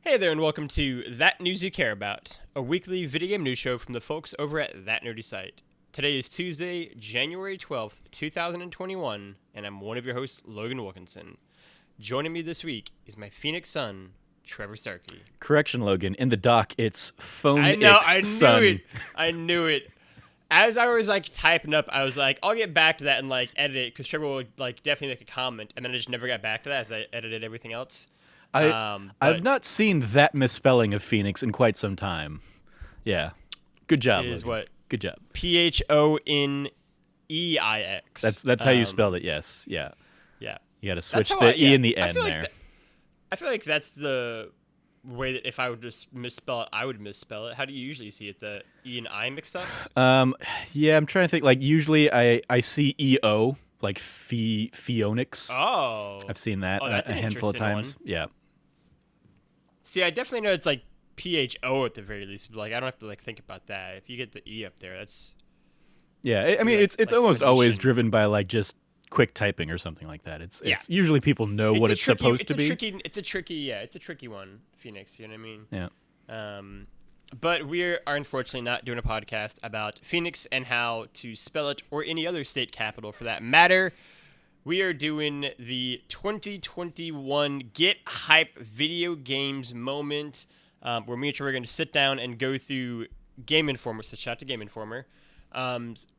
Hey there, and welcome to That News You Care About, a weekly video game news show from the folks over at That Nerdy Site. Today is Tuesday, January 12th, 2021, and I'm one of your hosts, Logan Wilkinson. Joining me this week is my Phoenix son, Trevor Starkey. Correction, Logan. In the doc, it's Phone I know, X son. I knew it. As I was typing up, I was like, I'll get back to that and edit it because Trevor would definitely make a comment, and then I just never got back to that as I edited everything else. I've not seen that misspelling of Phoenix in quite some time. Yeah, good job. It is Logan. what? Good job. Phoneix. That's how you spelled it. Yes. Yeah. Yeah. You got to switch the E in the N there. I feel like that's the way that if I would just misspell it, I would misspell it. How do you usually see it? The E and I mixed up? Yeah, I'm trying to think. Usually I see EO, like Phoenix. Oh. I've seen that that's a handful of times. One. Yeah. See, I definitely know it's PHO at the very least. But I don't have to think about that. If you get the E up there, that's. Yeah, I mean it's almost always driven by just quick typing or something like that. It's usually people know what it's supposed to be. It's a tricky one, Phoenix. You know what I mean? Yeah. But we are unfortunately not doing a podcast about Phoenix and how to spell it, or any other state capital for that matter. We are doing the 2021 Get Hype video games moment, where me and Trevor are going to sit down and go through Game Informer. So shout out to Game Informer.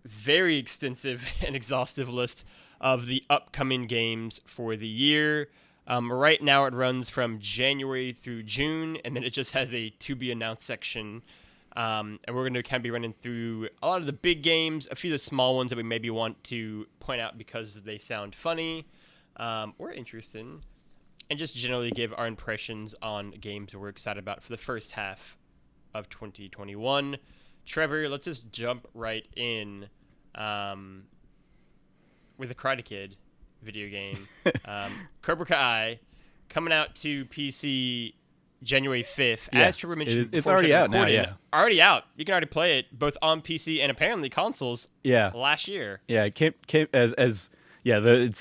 Very extensive and exhaustive list of the upcoming games for the year. Right now it runs from January through June, and then it just has a to be announced section. And we're going to kind of be running through a lot of the big games, a few of the small ones that we maybe want to point out because they sound funny or interesting, and just generally give our impressions on games that we're excited about for the first half of 2021. Trevor, let's just jump right in with the Karate Kid video game. Cobra Kai coming out to PC January 5th. Yeah, as Trevor mentioned, it's already out now. Yeah, already out. You can already play it both on PC and apparently consoles. Yeah, last year. Yeah, it came it's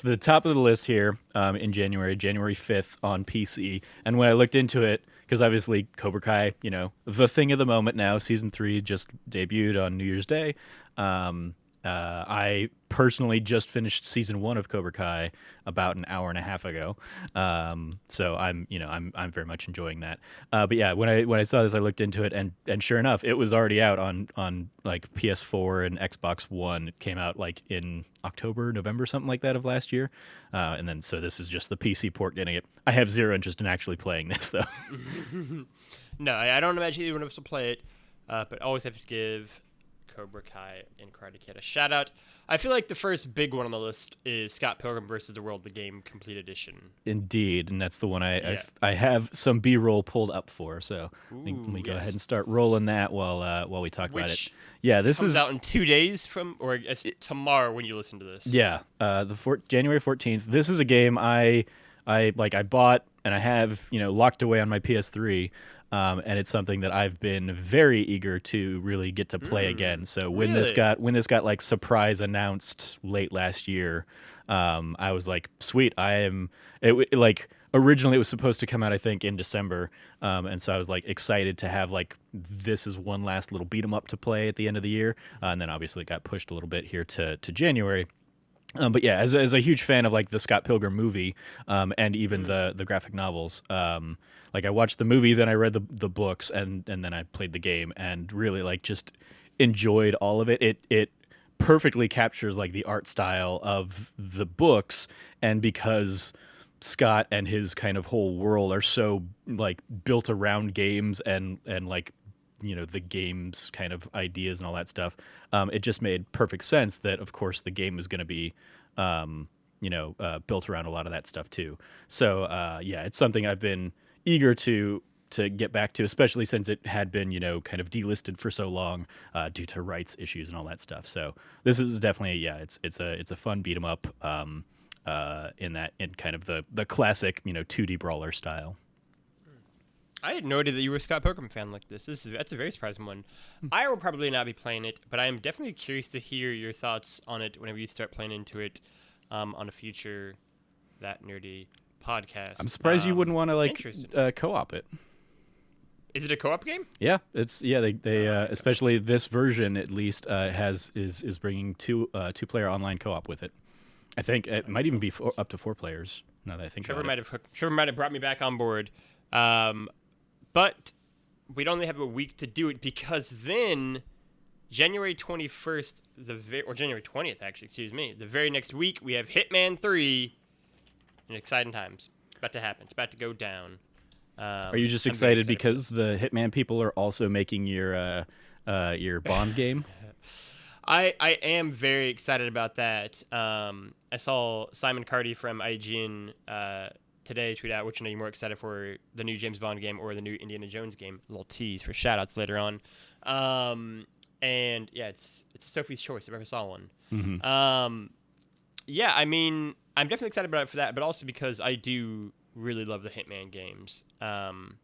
the top of the list here in January 5th on PC. And when I looked into it, because obviously Cobra Kai, the thing of the moment now, season 3 just debuted on New Year's Day. I personally just finished season 1 of Cobra Kai about an hour and a half ago, so I'm very much enjoying that. But yeah, when I saw this, I looked into it, and sure enough, it was already out on PS4 and Xbox One. It came out in October, November, something like that of last year, and then so this is just the PC port getting it. I have zero interest in actually playing this though. No, I don't imagine anyone else will play it, but always have to give Cobra Kai and Karate Kid a shout out. I feel like the first big one on the list is Scott Pilgrim vs. the World, the game complete edition. Indeed, and that's the one I have some B-roll pulled up for. So let me go ahead and start rolling that while we talk about it. Yeah, this comes out in 2 days tomorrow when you listen to this. Yeah, January 14th. This is a game I bought and I have locked away on my PS3. And it's something that I've been very eager to really get to play again. So when this got surprise announced late last year, I was like, sweet, originally it was supposed to come out I think in December, and so I was excited to have this is one last little beat 'em up to play at the end of the year, and then obviously it got pushed a little bit here to January. But yeah, as a huge fan of the Scott Pilgrim movie, and even the graphic novels, I watched the movie, then I read the books, and then I played the game, and really just enjoyed all of it. It perfectly captures the art style of the books, and because Scott and his kind of whole world are so built around games and the game's kind of ideas and all that stuff, it just made perfect sense that, of course, the game is going to be, built around a lot of that stuff too. So, yeah, it's something I've been eager to get back to, especially since it had been, kind of delisted for so long due to rights issues and all that stuff. So this is definitely, it's a fun beat 'em up in kind of the classic, 2D brawler style. I had no idea that you were a Scott Pilgrim fan like this. That's a very surprising one. I will probably not be playing it, but I am definitely curious to hear your thoughts on it whenever you start playing into it on a future That Nerdy podcast. I'm surprised you wouldn't want to co-op it. Is it a co-op game? Yeah, they especially this version at least is bringing two-player online co-op with it. I think it might even be up to 4 players. Now that I think about it. Trevor might have brought me back on board, but we'd only have a week to do it because then January 21st, or January 20th, actually, excuse me, the very next week we have Hitman 3. In exciting times, about to happen. It's about to go down. Are you just excited because the Hitman people are also making your Bond game? I am very excited about that. I saw Simon Cardy from IGN today tweet out which one are you more excited for, the new James Bond game or the new Indiana Jones game. A little tease for shout-outs later on. And yeah, it's Sophie's choice if I ever saw one. Mm-hmm. Yeah, I mean, I'm definitely excited about it for that, but also because I do really love the Hitman games. I'm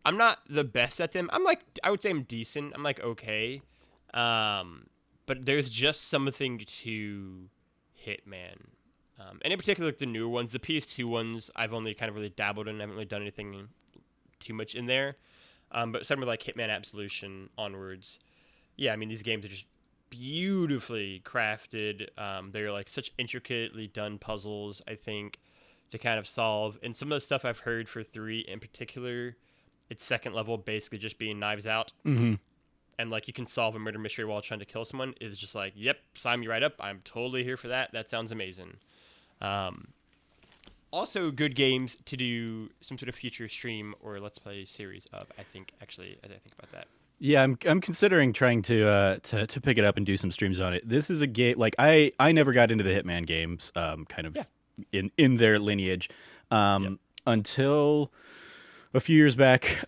not the best at them. I would say I'm decent. I'm okay. But there's just something to Hitman. And in particular, the newer ones, the PS2 ones, I've only kind of really dabbled in. I haven't really done anything too much in there. But something like Hitman Absolution onwards, yeah, I mean, these games are just beautifully crafted. They're such intricately done puzzles, I think, to kind of solve. And some of the stuff I've heard for 3 in particular, its second level basically just being Knives Out. Mm-hmm. And you can solve a murder mystery while trying to kill someone is just yep, sign me right up. I'm totally here for that. That sounds amazing. Also good games to do some sort of future stream or let's play series of, I think about that. Yeah, I'm considering trying to pick it up and do some streams on it. This is a game I never got into the Hitman games, in their lineage, until a few years back.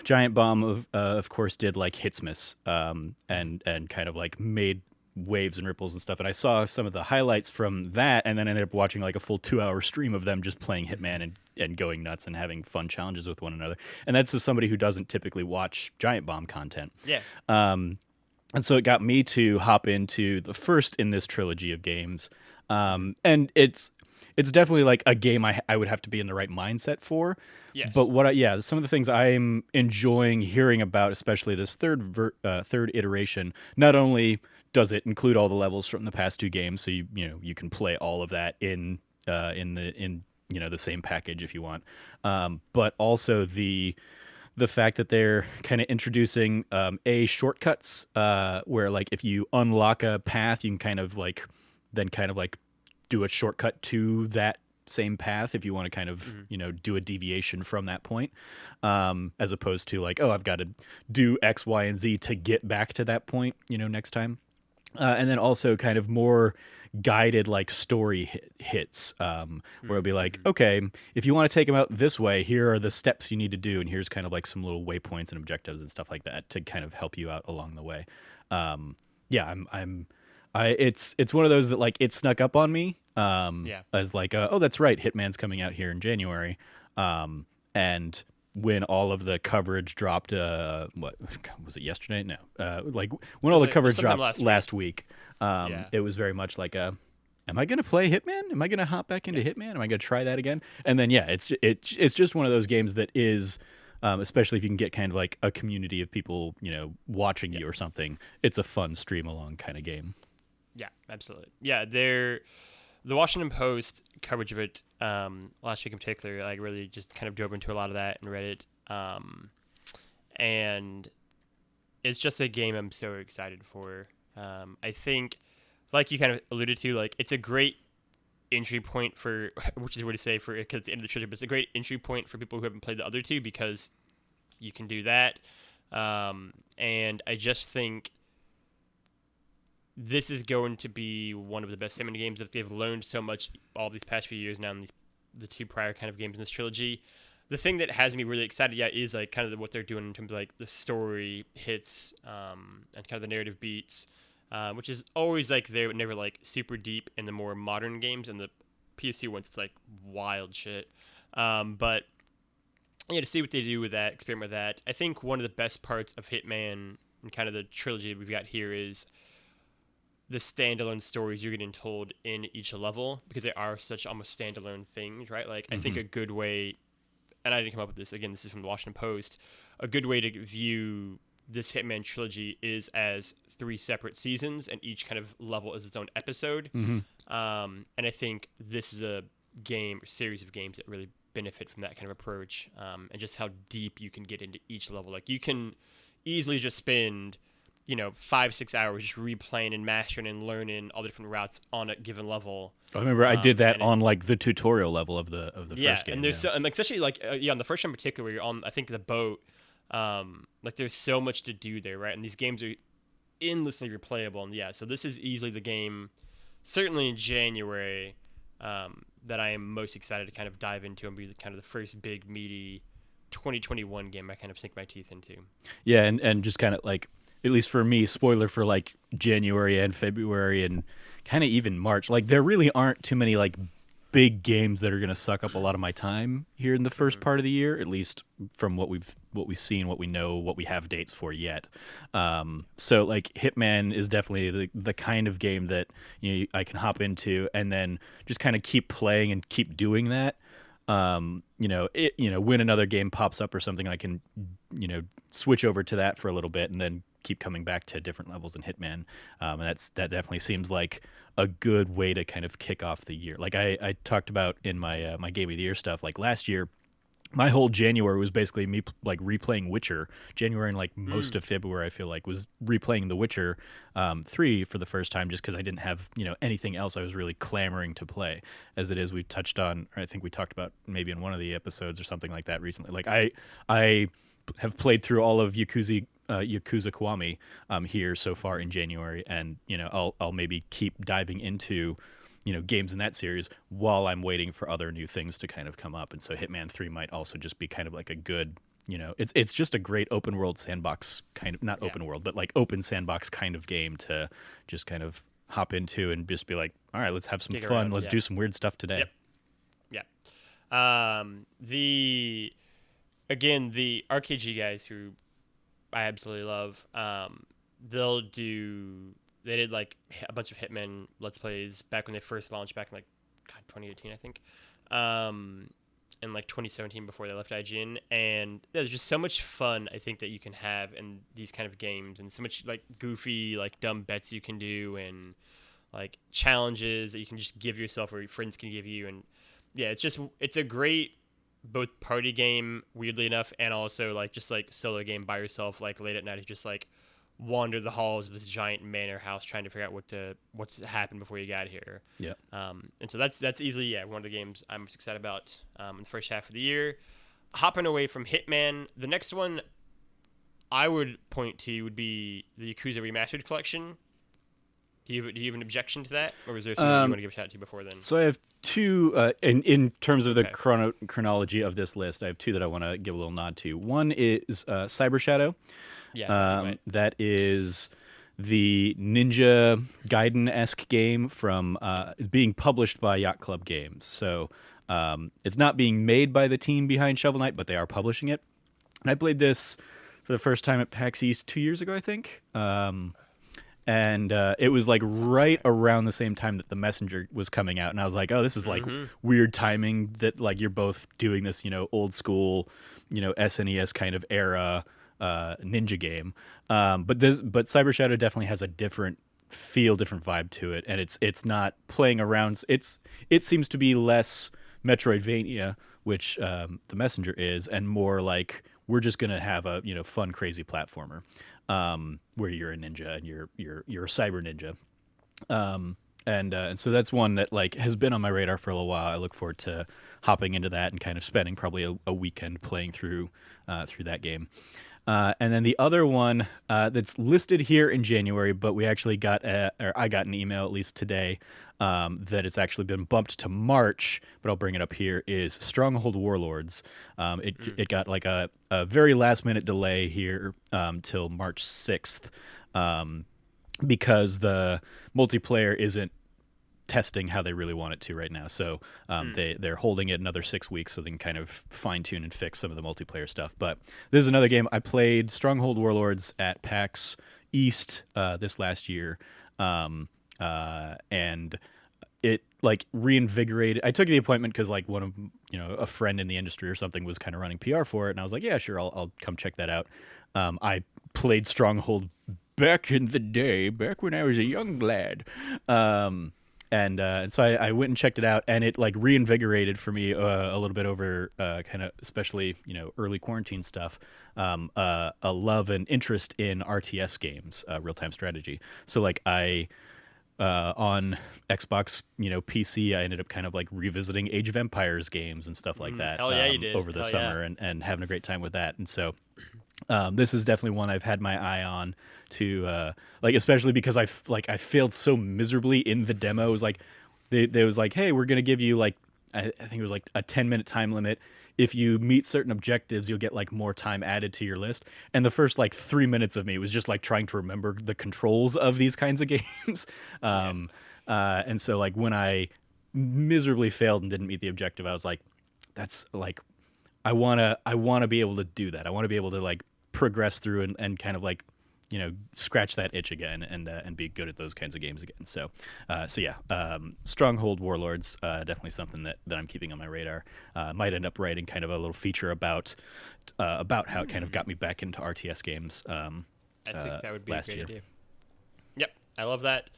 Giant Bomb of course did Hitsmas, and kind of made waves and ripples and stuff. And I saw some of the highlights from that, and then ended up watching a full 2-hour stream of them just playing Hitman and going nuts and having fun challenges with one another. And that's as somebody who doesn't typically watch Giant Bomb content. Yeah. And so it got me to hop into the first in this trilogy of games. And it's definitely a game I would have to be in the right mindset for. Yes. But some of the things I'm enjoying hearing about, especially this third iteration, not only does it include all the levels from the past 2 games, so you can play all of that in the same package if you want, but also the fact that they're kind of introducing shortcuts, where if you unlock a path, you can kind of do a shortcut to that same path if you want to kind of do a deviation from that point, as opposed to I've got to do X, Y, and Z to get back to that point next time. And then also kind of more guided story hits, where it'll be okay, if you want to take them out this way, here are the steps you need to do, and here's kind of some little waypoints and objectives and stuff like that to kind of help you out along the way. It's one of those that it snuck up on me, as oh, that's right, Hitman's coming out here in January, and when all of the coverage dropped, what was it, yesterday? No, when all the coverage dropped last week, it was very much am I going to play Hitman? Am I going to hop back into Hitman? Am I going to try that again? And then it's just one of those games that is, especially if you can get kind of a community of people watching you or something, it's a fun stream along kind of game. Yeah, absolutely. Yeah, the Washington Post coverage of it last week in particular, really just kind of dove into a lot of that and read it. And it's just a game I'm so excited for. I think, you kind of alluded to, it's a great entry point for, which is what to say for, because it's the end of the trilogy, but it's a great entry point for people who haven't played the other 2 because you can do that. And I just think this is going to be one of the best Hitman games that they've learned so much all these past few years now in the 2 prior kind of games in this trilogy. The thing that has me really excited is kind of what they're doing in terms of the story hits, and kind of the narrative beats, which is always there but never super deep in the more modern games, and the PS2 ones it's wild shit. But to see what they do with that, experiment with that. I think one of the best parts of Hitman and kind of the trilogy we've got here is the standalone stories you're getting told in each level, because they are such almost standalone things, right? I think a good way and I didn't come up with this. Again, this is from the Washington Post. A good way to view this Hitman trilogy is as 3 separate seasons, and each kind of level is its own episode. And I think this is a game or series of games that really benefit from that kind of approach, and just how deep you can get into each level. Like, you can easily just spend 5-6 hours just replaying and mastering and learning all the different routes on a given level. I remember I did that on like the tutorial level of the first game. And there's and like, especially like on the first one in particular, where you're on, I think, the boat. Like, there's so much to do there, right? And these games are endlessly replayable. And so this is easily the game, certainly in January, that I am most excited to kind of dive into and be kind of the first big meaty 2021 game I kind of sink my teeth into. Yeah, and just kind of like, at least for me, spoiler for like January and February and kind of even March, like there really aren't too many like big games that are going to suck up a lot of my time here in the first part of the year, at least from what we've seen, what we know, what we have dates for yet. So like Hitman is definitely the kind of game that I can hop into and then just kind of keep playing and keep doing that. When another game pops up or something, I can switch over to that for a little bit and then keep coming back to different levels in Hitman. And that definitely seems like a good way to kind of kick off the year. Like I talked about in my my Game of the Year stuff, like last year, my whole January was basically me like replaying Witcher. January and like most of February, I feel like, was replaying The Witcher 3 for the first time, just because I didn't have anything else I was really clamoring to play. As it is, we touched on, or I think we talked about maybe in one of the episodes or something like that recently. Like I have played through all of Yakuza Kiwami here so far in January, and I'll maybe keep diving into games in that series while I'm waiting for other new things to kind of come up. And so Hitman 3 might also just be kind of like a good, it's just a great open world sandbox kind of, not open world, but like open sandbox kind of game to just kind of hop into and just be like, all right, let's have some fun. Let's do some weird stuff today. Yep. The RKG guys, who I absolutely love, they did like a bunch of Hitman Let's Plays back when they first launched back in 2018, I think, and like 2017 before they left IGN. And there's just so much fun I think that you can have in these kind of games, and so much like goofy, like dumb bets you can do, and like challenges that you can just give yourself or your friends can give you. And it's a great both party game, weirdly enough, and also like just like solo game by yourself, like late at night. You just like wander the halls of this giant manor house trying to figure out what's happened before you got here. Yeah. And so that's easily one of the games I'm most excited about in the first half of the year. Hopping away from Hitman, the next one I would point to would be the Yakuza Remastered Collection. Do you have an objection to that, or is there something you want to give a shout out to before then? So I have two, in terms of the chronology of this list, I have two that I want to give a little nod to. One is Cyber Shadow. Yeah, right. That is the Ninja Gaiden-esque game from being published by Yacht Club Games. So it's not being made by the team behind Shovel Knight, but they are publishing it. And I played this for the first time at PAX East 2 years ago, I think. And it was like right around the same time that The Messenger was coming out. And I was like, oh, this is like weird timing that like you're both doing this, old school, SNES kind of era ninja game. But Cyber Shadow definitely has a different feel, different vibe to it. And it's not playing around. It seems to be less Metroidvania, which The Messenger is, and more like we're just going to have a, fun, crazy platformer. Where you're a ninja and you're a cyber ninja, and so that's one that like has been on my radar for a little while. I look forward to hopping into that and kind of spending probably a weekend playing through that game. And then the other one that's listed here in January, but we actually I got an email at least today that it's actually been bumped to March, but I'll bring it up here, is Stronghold Warlords. It got like a very last minute delay here till March 6th because the multiplayer isn't testing how they really want it to right now. So they're holding it another 6 weeks so they can kind of fine tune and fix some of the multiplayer stuff. But this is another game. I played Stronghold Warlords at PAX East this last year. And it like reinvigorated. I took the appointment because like one of a friend in the industry or something was kind of running PR for it, and I was like, yeah, sure, I'll come check that out. I played Stronghold back in the day, back when I was a young lad. And so I went and checked it out, and it like reinvigorated for me a little bit over kind of especially early quarantine stuff, a love and interest in RTS games, real time strategy. So like on Xbox, PC, I ended up kind of like revisiting Age of Empires games and stuff like that. Hell yeah, you did. Over the Hell summer, yeah. and having a great time with that. And so this is definitely one I've had my eye on to like, especially because I failed so miserably in the demo. It was like they was like, hey, we're gonna give you like I think it was like a 10-minute time limit. If you meet certain objectives, you'll get like more time added to your list. And the first like 3 minutes of me was just like trying to remember the controls of these kinds of games. And so like when I miserably failed and didn't meet the objective, I was like, that's like I wanna be able to do that. I want to be able to like progress through and kind of like scratch that itch again and be good at those kinds of games again. So yeah, Stronghold Warlords, definitely something that I'm keeping on my radar. Might end up writing kind of a little feature about how it kind of got me back into RTS games. I think that would be a great year. idea. Yep, I love that.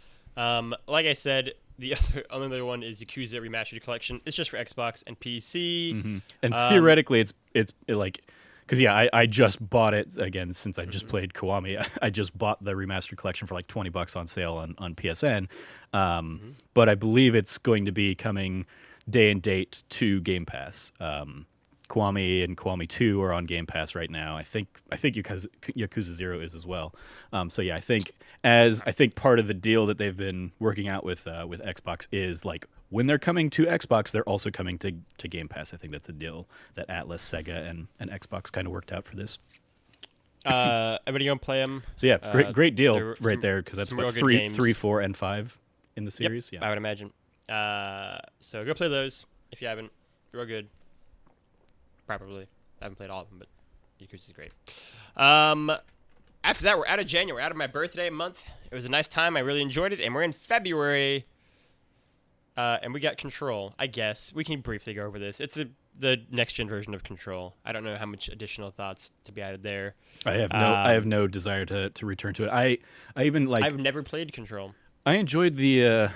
Like I said, the other one is Yakuza Remastered Collection. It's just for Xbox and PC. Mm-hmm. And theoretically, it's like, because yeah, I just bought it again since I just played Kiwami. I just bought the Remastered Collection for like $20 on sale on PSN. But I believe it's going to be coming day and date to Game Pass. Kiwami and Kiwami 2 are on Game Pass right now. I think Yakuza 0 is as well. So yeah, I think part of the deal that they've been working out with Xbox is like when they're coming to Xbox, they're also coming to Game Pass. I think that's a deal that Atlas, Sega, and Xbox kind of worked out for this. Everybody gonna play them? So yeah, great deal right there, because that's what 3, 4, and 5 in the series. Yep, yeah, I would imagine. So go play those if you haven't. Real good. Probably. I haven't played all of them, but Yakuza is great. After that, we're out of January, out of my birthday month. It was a nice time. I really enjoyed it, and we're in February. And we got Control, I guess. We can briefly go over this. It's the next-gen version of Control. I don't know how much additional thoughts to be added there. I have no desire to return to it. I even like. I've never played Control. I enjoyed the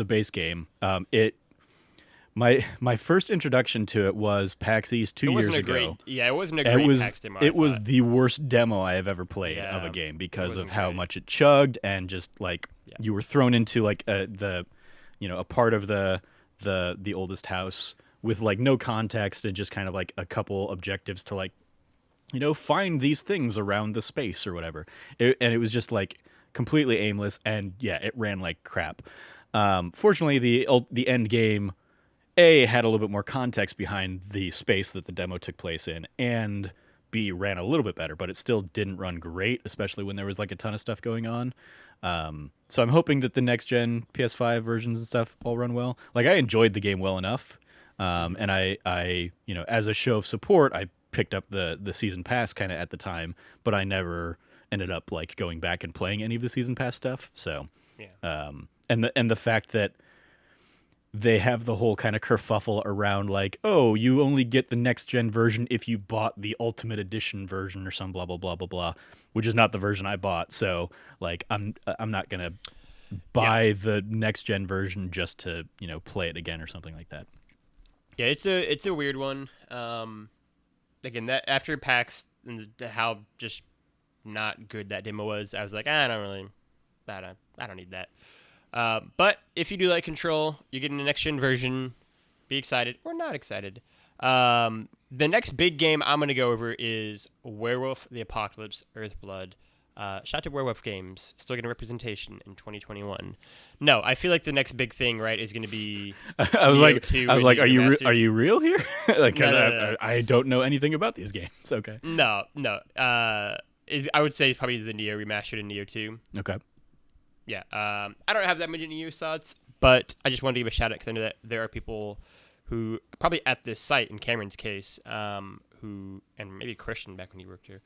base game. My first introduction to it was PAX East 2 years ago. It wasn't a great PAX demo. It was the worst demo I have ever played of a game because of how much it chugged, and just like you were thrown into like a part of the oldest house with like no context and just kind of like a couple objectives to like find these things around the space or whatever. And it was just like completely aimless, and yeah, it ran like crap. Fortunately, the end game had a little bit more context behind the space that the demo took place in, and B, ran a little bit better, but it still didn't run great, especially when there was like a ton of stuff going on. So I'm hoping that the next gen PS5 versions and stuff all run well. Like, I enjoyed the game well enough, and I as a show of support, I picked up the season pass kind of at the time, but I never ended up like going back and playing any of the season pass stuff. So, and the fact that they have the whole kind of kerfuffle around like, oh, you only get the next gen version if you bought the Ultimate Edition version or some blah blah blah blah blah, which is not the version I bought. So like, I'm not gonna buy the next gen version just to play it again or something like that. Yeah, it's a weird one. Again, that after PAX and how just not good that demo was, I was like, I don't need that. But if you do like Control, you're getting the next gen version. Be excited or not excited. The next big game I'm going to go over is Werewolf the Apocalypse Earthblood. Shout out to Werewolf Games, still getting representation in 2021. No, I feel like the next big thing, right, is going to be. I was like, are you real here? Like, No. I don't know anything about these games. Okay. No. I would say probably the Neo remastered and Neo 2. Okay. Yeah, I don't have that many Neo thoughts, but I just wanted to give a shout out because I know that there are people who probably at this site, in Cameron's case, who, and maybe Christian back when he worked here,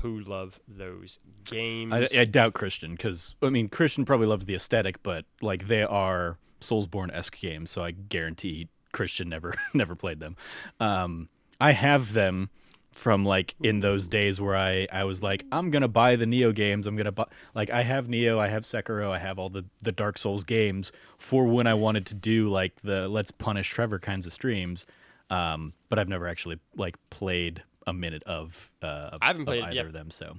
who love those games. I doubt Christian, because I mean Christian probably loves the aesthetic, but like they are Soulsborne-esque games, so I guarantee Christian never never played them. I have them from like in those days where I was like, I'm gonna buy the Neo games. I'm gonna buy, like, I have Neo, I have Sekiro, I have all the Dark Souls games for when I wanted to do like the Let's Punish Trevor kinds of streams. But I've never actually like played a minute of I haven't played either of them. So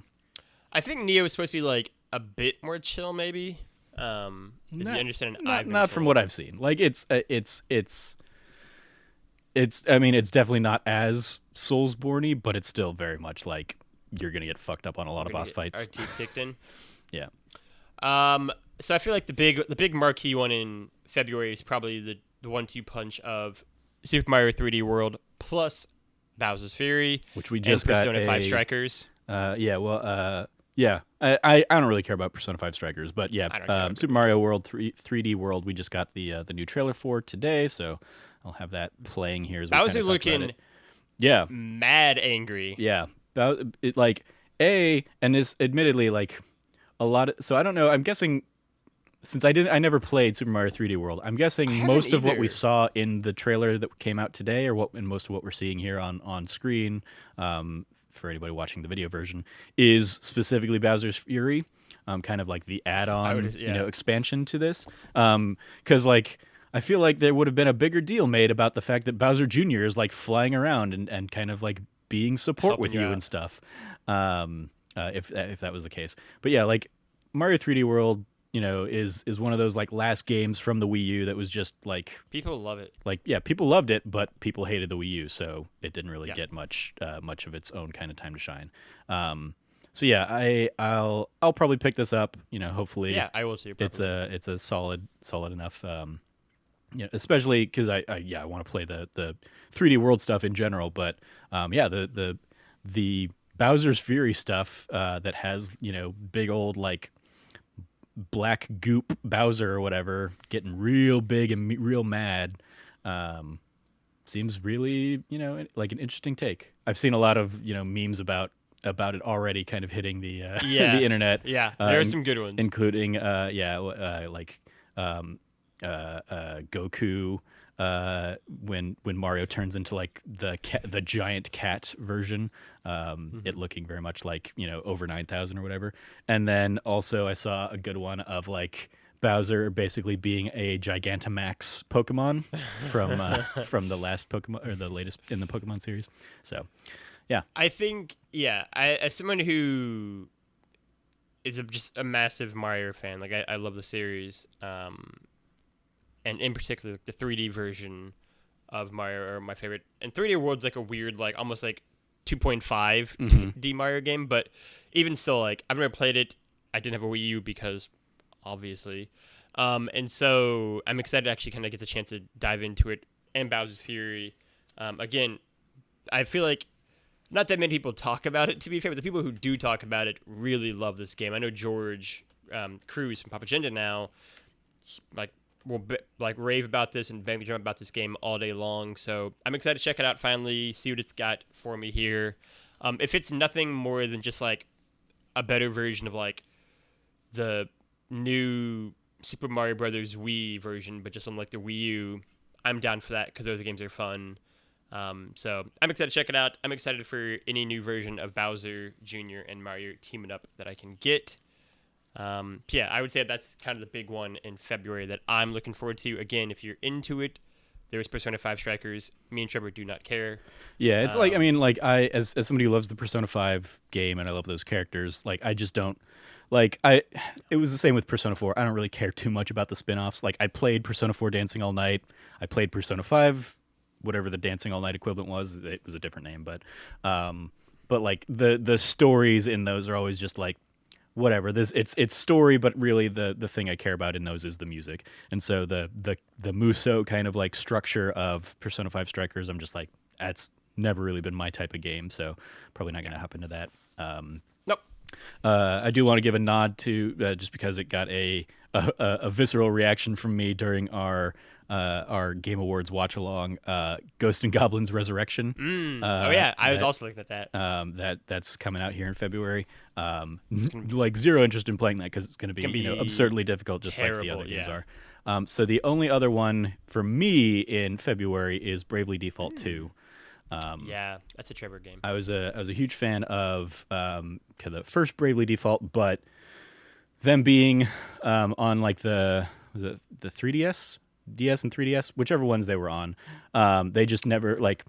I think Neo is supposed to be like a bit more chill, maybe. Is he understand? Not from what I've seen. Like it's I mean, it's definitely not as Soulsborne-y, but it's still very much like you're gonna get fucked up on a lot of boss fights. RT kicked in. Yeah. So I feel like the big marquee one in February is probably the 1-2 punch of Super Mario 3D World plus Bowser's Fury, which we just and got Persona 5 Strikers. Yeah. I don't really care about Persona 5 Strikers, but yeah, Super Mario World 3D World, we just got the new trailer for today, so I'll have that playing here. As we Bowser kind of looking, mad angry. Yeah, and this admittedly like a lot of. So I don't know. I'm guessing since I never played Super Mario 3D World. I'm guessing most of what we saw in the trailer that came out today, and most of what we're seeing here on screen, for anybody watching the video version, is specifically Bowser's Fury, kind of like the add-on, expansion to this, because like. I feel like there would have been a bigger deal made about the fact that Bowser Jr. is like flying around and kind of like being support helping with you and stuff, if that was the case. But yeah, like Mario 3D World, is one of those like last games from the Wii U that was just like people love it. Like people loved it, but people hated the Wii U, so it didn't really get much of its own kind of time to shine. So yeah, I'll probably pick this up. Hopefully. Yeah, I will too. Probably. It's a solid enough. Especially because I want to play the 3D World stuff in general, but the Bowser's Fury stuff that has big old like black goop Bowser or whatever getting real big and real mad seems really like an interesting take. I've seen a lot of memes about it already, kind of hitting the the internet. Yeah, there are some good ones, including Goku when Mario turns into like the giant cat version, it looking very much like over 9,000 or whatever. And then also I saw a good one of like Bowser basically being a Gigantamax Pokemon from the last Pokemon or the latest in the Pokemon series. So yeah, I think as someone who is just a massive Mario fan, like I love the series. And in particular, the 3D version of Mario are my favorite. And 3D World's like a weird, like almost like 2.5 D Mario game. But even still, like I've never played it. I didn't have a Wii U because, obviously. And so I'm excited to actually kind of get the chance to dive into it. And Bowser's Fury. Again, I feel like not that many people talk about it, to be fair, but the people who do talk about it really love this game. I know George Cruz from Papa Agenda now, will rave about this and bang the drum about this game all day long. So I'm excited to check it out finally, see what it's got for me here. If it's nothing more than just like a better version of like the new Super Mario Brothers Wii version, but just on like the Wii U, I'm down for that because those games are fun. So I'm excited to check it out. I'm excited for any new version of Bowser Jr. and Mario teaming up that I can get. I would say that's kind of the big one in February that I'm looking forward to. Again, if you're into it, there's Persona 5 Strikers. Me and Trevor do not care. Yeah, it's like, I mean, like I, as somebody who loves the Persona 5 game and I love those characters, like I just don't, like it was the same with Persona 4. I don't really care too much about the spin-offs. Like I played Persona 4 Dancing All Night. I played Persona 5, whatever the Dancing All Night equivalent was. It was a different name, but like the stories in those are always just like, whatever, it's story, but really the thing I care about in those is the music. And so the Muso kind of like structure of Persona 5 Strikers, I'm just like, that's never really been my type of game, so probably not going to happen to that. Nope. I do want to give a nod to just because it got a visceral reaction from me during our Game Awards watch along. Ghost and Goblins Resurrection. Oh yeah, I was also looking at that. That's coming out here in February. It's Like zero interest in playing that because it's going to be, gonna be absurdly difficult, just like the terrible, other games yeah. are. So the only other one for me in February is Bravely Default 2. Yeah, that's a Trevor game. I was a huge fan of the first Bravely Default, but them being on like the 3DS, DS and 3DS, whichever ones they were on, they just never like.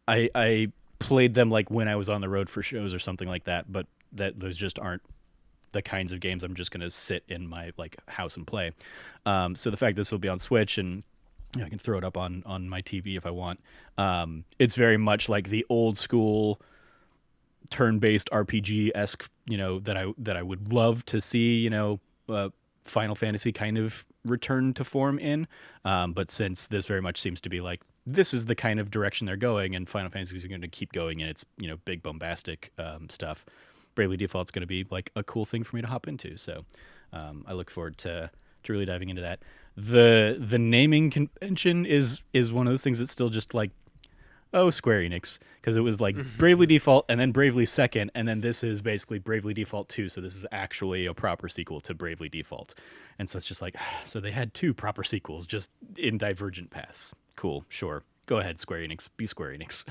I played them like when I was on the road for shows or something like that, but those just aren't the kinds of games I'm just gonna sit in my like house and play. So the fact this will be on Switch and I can throw it up on my TV if I want. It's very much like the old school turn-based RPG-esque, that I would love to see, Final Fantasy kind of return to form in. But since this very much seems to be like this is the kind of direction they're going, and Final Fantasy is going to keep going in its big bombastic stuff, Bravely Default's going to be like a cool thing for me to hop into. So I look forward to really diving into that. The naming convention is one of those things that's still just like, oh, Square Enix, because it was like Bravely Default and then Bravely Second, and then this is basically Bravely Default 2, so this is actually a proper sequel to Bravely Default. And so it's just like, so they had two proper sequels just in divergent paths. Cool, sure. Go ahead, Square Enix. Be Square Enix.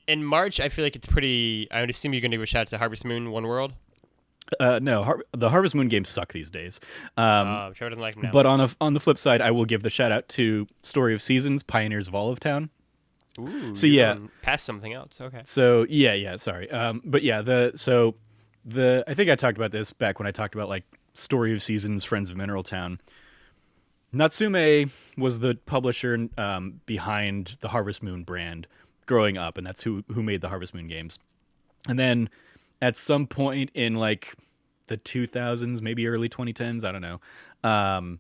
In March, I feel like it's pretty. I would assume you're going to give a shout out to Harvest Moon One World. No, the Harvest Moon games suck these days. Trevor doesn't like them now. But on the flip side, I will give the shout out to Story of Seasons, Pioneers of Olive Town. Ooh, so yeah, past something else. Okay. So yeah, sorry. But yeah, I think I talked about this back when I talked about like Story of Seasons, Friends of Mineral Town. Natsume was the publisher behind the Harvest Moon brand growing up, and that's who made the Harvest Moon games. And then at some point in like the 2000s, maybe early 2010s, I don't know,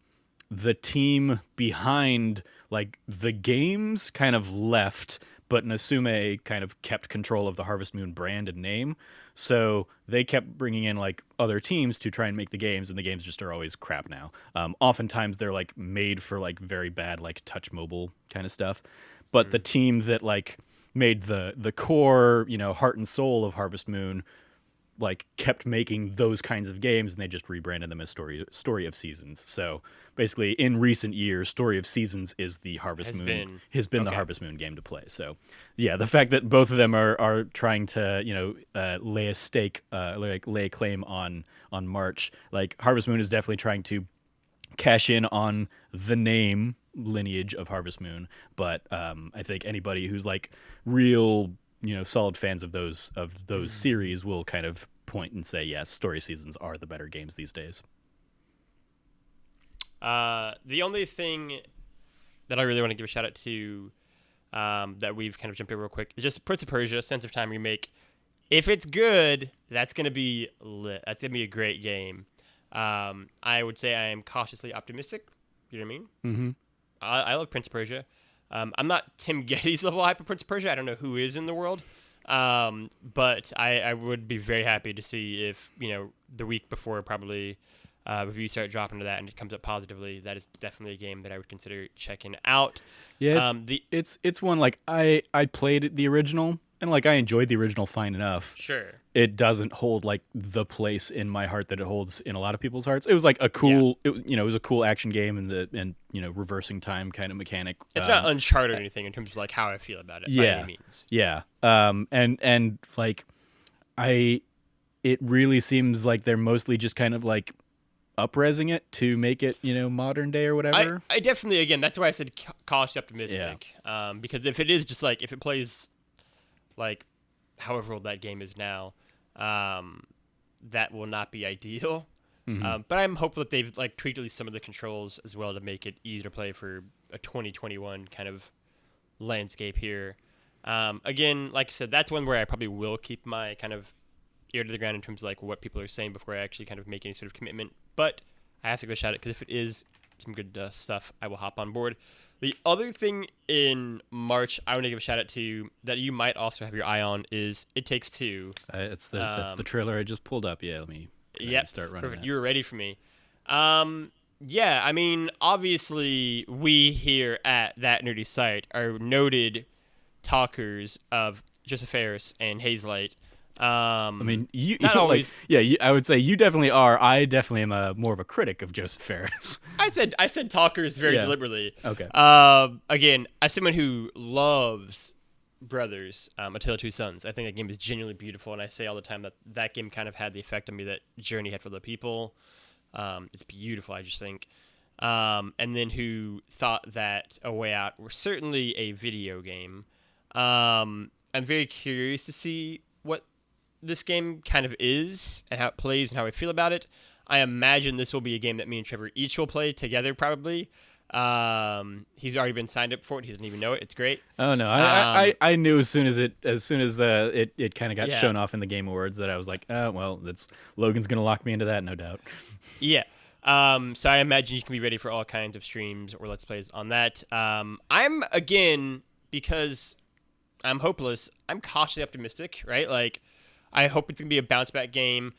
the team behind like the games kind of left, but Natsume kind of kept control of the Harvest Moon brand and name. So they kept bringing in like other teams to try and make the games, and the games just are always crap now. Oftentimes they're like made for like very bad like touch mobile kind of stuff. But the team that like made the core, heart and soul of Harvest Moon like kept making those kinds of games, and they just rebranded them as Story of Seasons. So basically in recent years, Story of Seasons is the Harvest Moon the Harvest Moon game to play. So yeah, the fact that both of them are trying to lay a stake, lay a claim on March, like Harvest Moon is definitely trying to cash in on the name lineage of Harvest Moon, but I think anybody who's like real solid fans of those series will kind of point and say, yes, Story Seasons are the better games these days. The only thing that I really want to give a shout out to that we've kind of jumped over real quick is just Prince of Persia: Sense of Time remake. If it's good, that's gonna be lit. That's gonna be a great game. I would say I am cautiously optimistic. You know what I mean? Mm-hmm. I love Prince of Persia. I'm not Tim Geddes level hype of Prince of Persia. I don't know who is in the world. But I would be very happy to see if, the week before probably reviews start dropping to that and it comes up positively. That is definitely a game that I would consider checking out. Yeah, it's one like I played the original and like I enjoyed the original fine enough. Sure. It doesn't hold like the place in my heart that it holds in a lot of people's hearts. It was like a cool, it was a cool action game and reversing time kind of mechanic. It's not Uncharted or anything in terms of like how I feel about it by any means. Yeah. And like it really seems like they're mostly just kind of like up-resing it to make it, modern day or whatever. I definitely, again, that's why I said cautiously optimistic. Yeah. Because if it is just like, if it plays like however old that game is now, that will not be ideal. Mm-hmm. But I'm hopeful that they've like tweaked at least some of the controls as well to make it easier to play for a 2021 kind of landscape here. Again, like I said, that's one where I probably will keep my kind of ear to the ground in terms of like what people are saying before I actually kind of make any sort of commitment. But I have to go shout it because if it is some good stuff, I will hop on board. The other thing in March I want to give a shout out to that you might also have your eye on is It Takes Two. That's the trailer I just pulled up. Yeah, let me start running perfect. that. You were ready for me. Yeah, I mean, obviously, we here at That Nerdy Site are noted talkers of Joseph Ferris and Hazelight. I mean, you not always. I would say you definitely are. I definitely am more of a critic of Joseph Ferris. I said talkers very deliberately. Okay. Again, as someone who loves Brothers, A Tale of Two Sons, I think that game is genuinely beautiful, and I say all the time that game kind of had the effect on me that Journey had for the people. It's beautiful, I just think. And then who thought that A Way Out were certainly a video game. I'm very curious to see what this game kind of is and how it plays and how I feel about it. I imagine this will be a game that me and Trevor each will play together probably. He's already been signed up for it. He doesn't even know it. It's great. Oh no, I knew as soon as it kind of got shown off in the Game Awards that I was like, well, Logan's gonna lock me into that, no doubt. Yeah. So I imagine you can be ready for all kinds of streams or Let's Plays on that. I'm, again, because I'm hopeless, I'm cautiously optimistic, right? Like, I hope it's going to be a bounce-back game.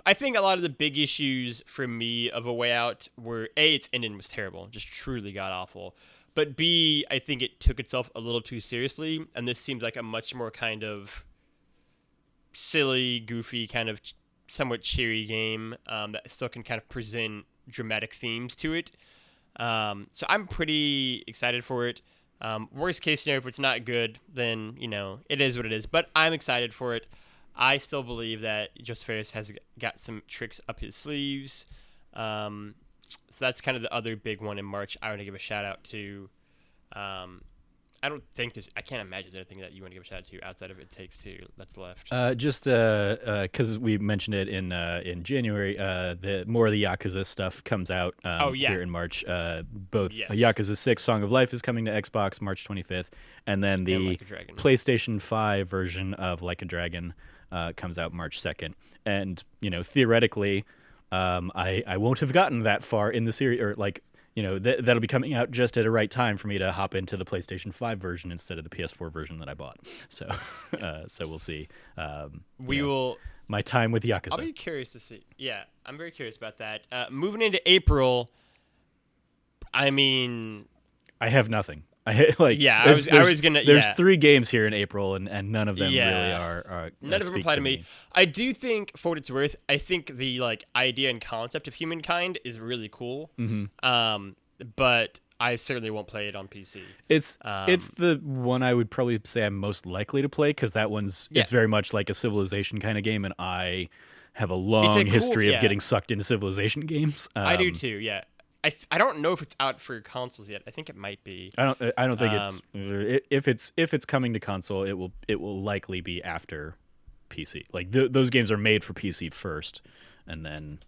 I think a lot of the big issues for me of A Way Out were, A, its ending was terrible, just truly god-awful. But B, I think it took itself a little too seriously, and this seems like a much more kind of silly, goofy, kind of somewhat cheery game that still can kind of present dramatic themes to it. So I'm pretty excited for it. Worst case scenario, if it's not good, then, it is what it is. But I'm excited for it. I still believe that Joseph Ferris has got some tricks up his sleeves. So that's kind of the other big one in March I want to give a shout out to. I can't imagine there's anything that you want to give a shout out to outside of It Takes Two that's left. Just because we mentioned it in January, the more of the Yakuza stuff comes out here in March. Both Yakuza 6 Song of Life is coming to Xbox March 25th, and then the PlayStation 5 version of Like a Dragon comes out March 2nd. And, theoretically, I won't have gotten that far in the series, or that'll be coming out just at a right time for me to hop into the PlayStation 5 version instead of the PS4 version that I bought. So, so we'll see. My time with Yakuza. I'll be curious to see. Yeah, I'm very curious about that. Moving into April, I mean, I have nothing. I was gonna. There's 3 games here in April, and none of them really are. None of them apply to me. I do think, for what it's worth, I think the idea and concept of Humankind is really cool. Mm-hmm. But I certainly won't play it on PC. It's the one I would probably say I'm most likely to play because that one's it's very much like a Civilization kind of game, and I have a long history of getting sucked into Civilization games. I do too. Yeah. I don't know if it's out for consoles yet. I think it might be. I don't think if it's coming to console, it will likely be after PC. Like those games are made for PC first, and then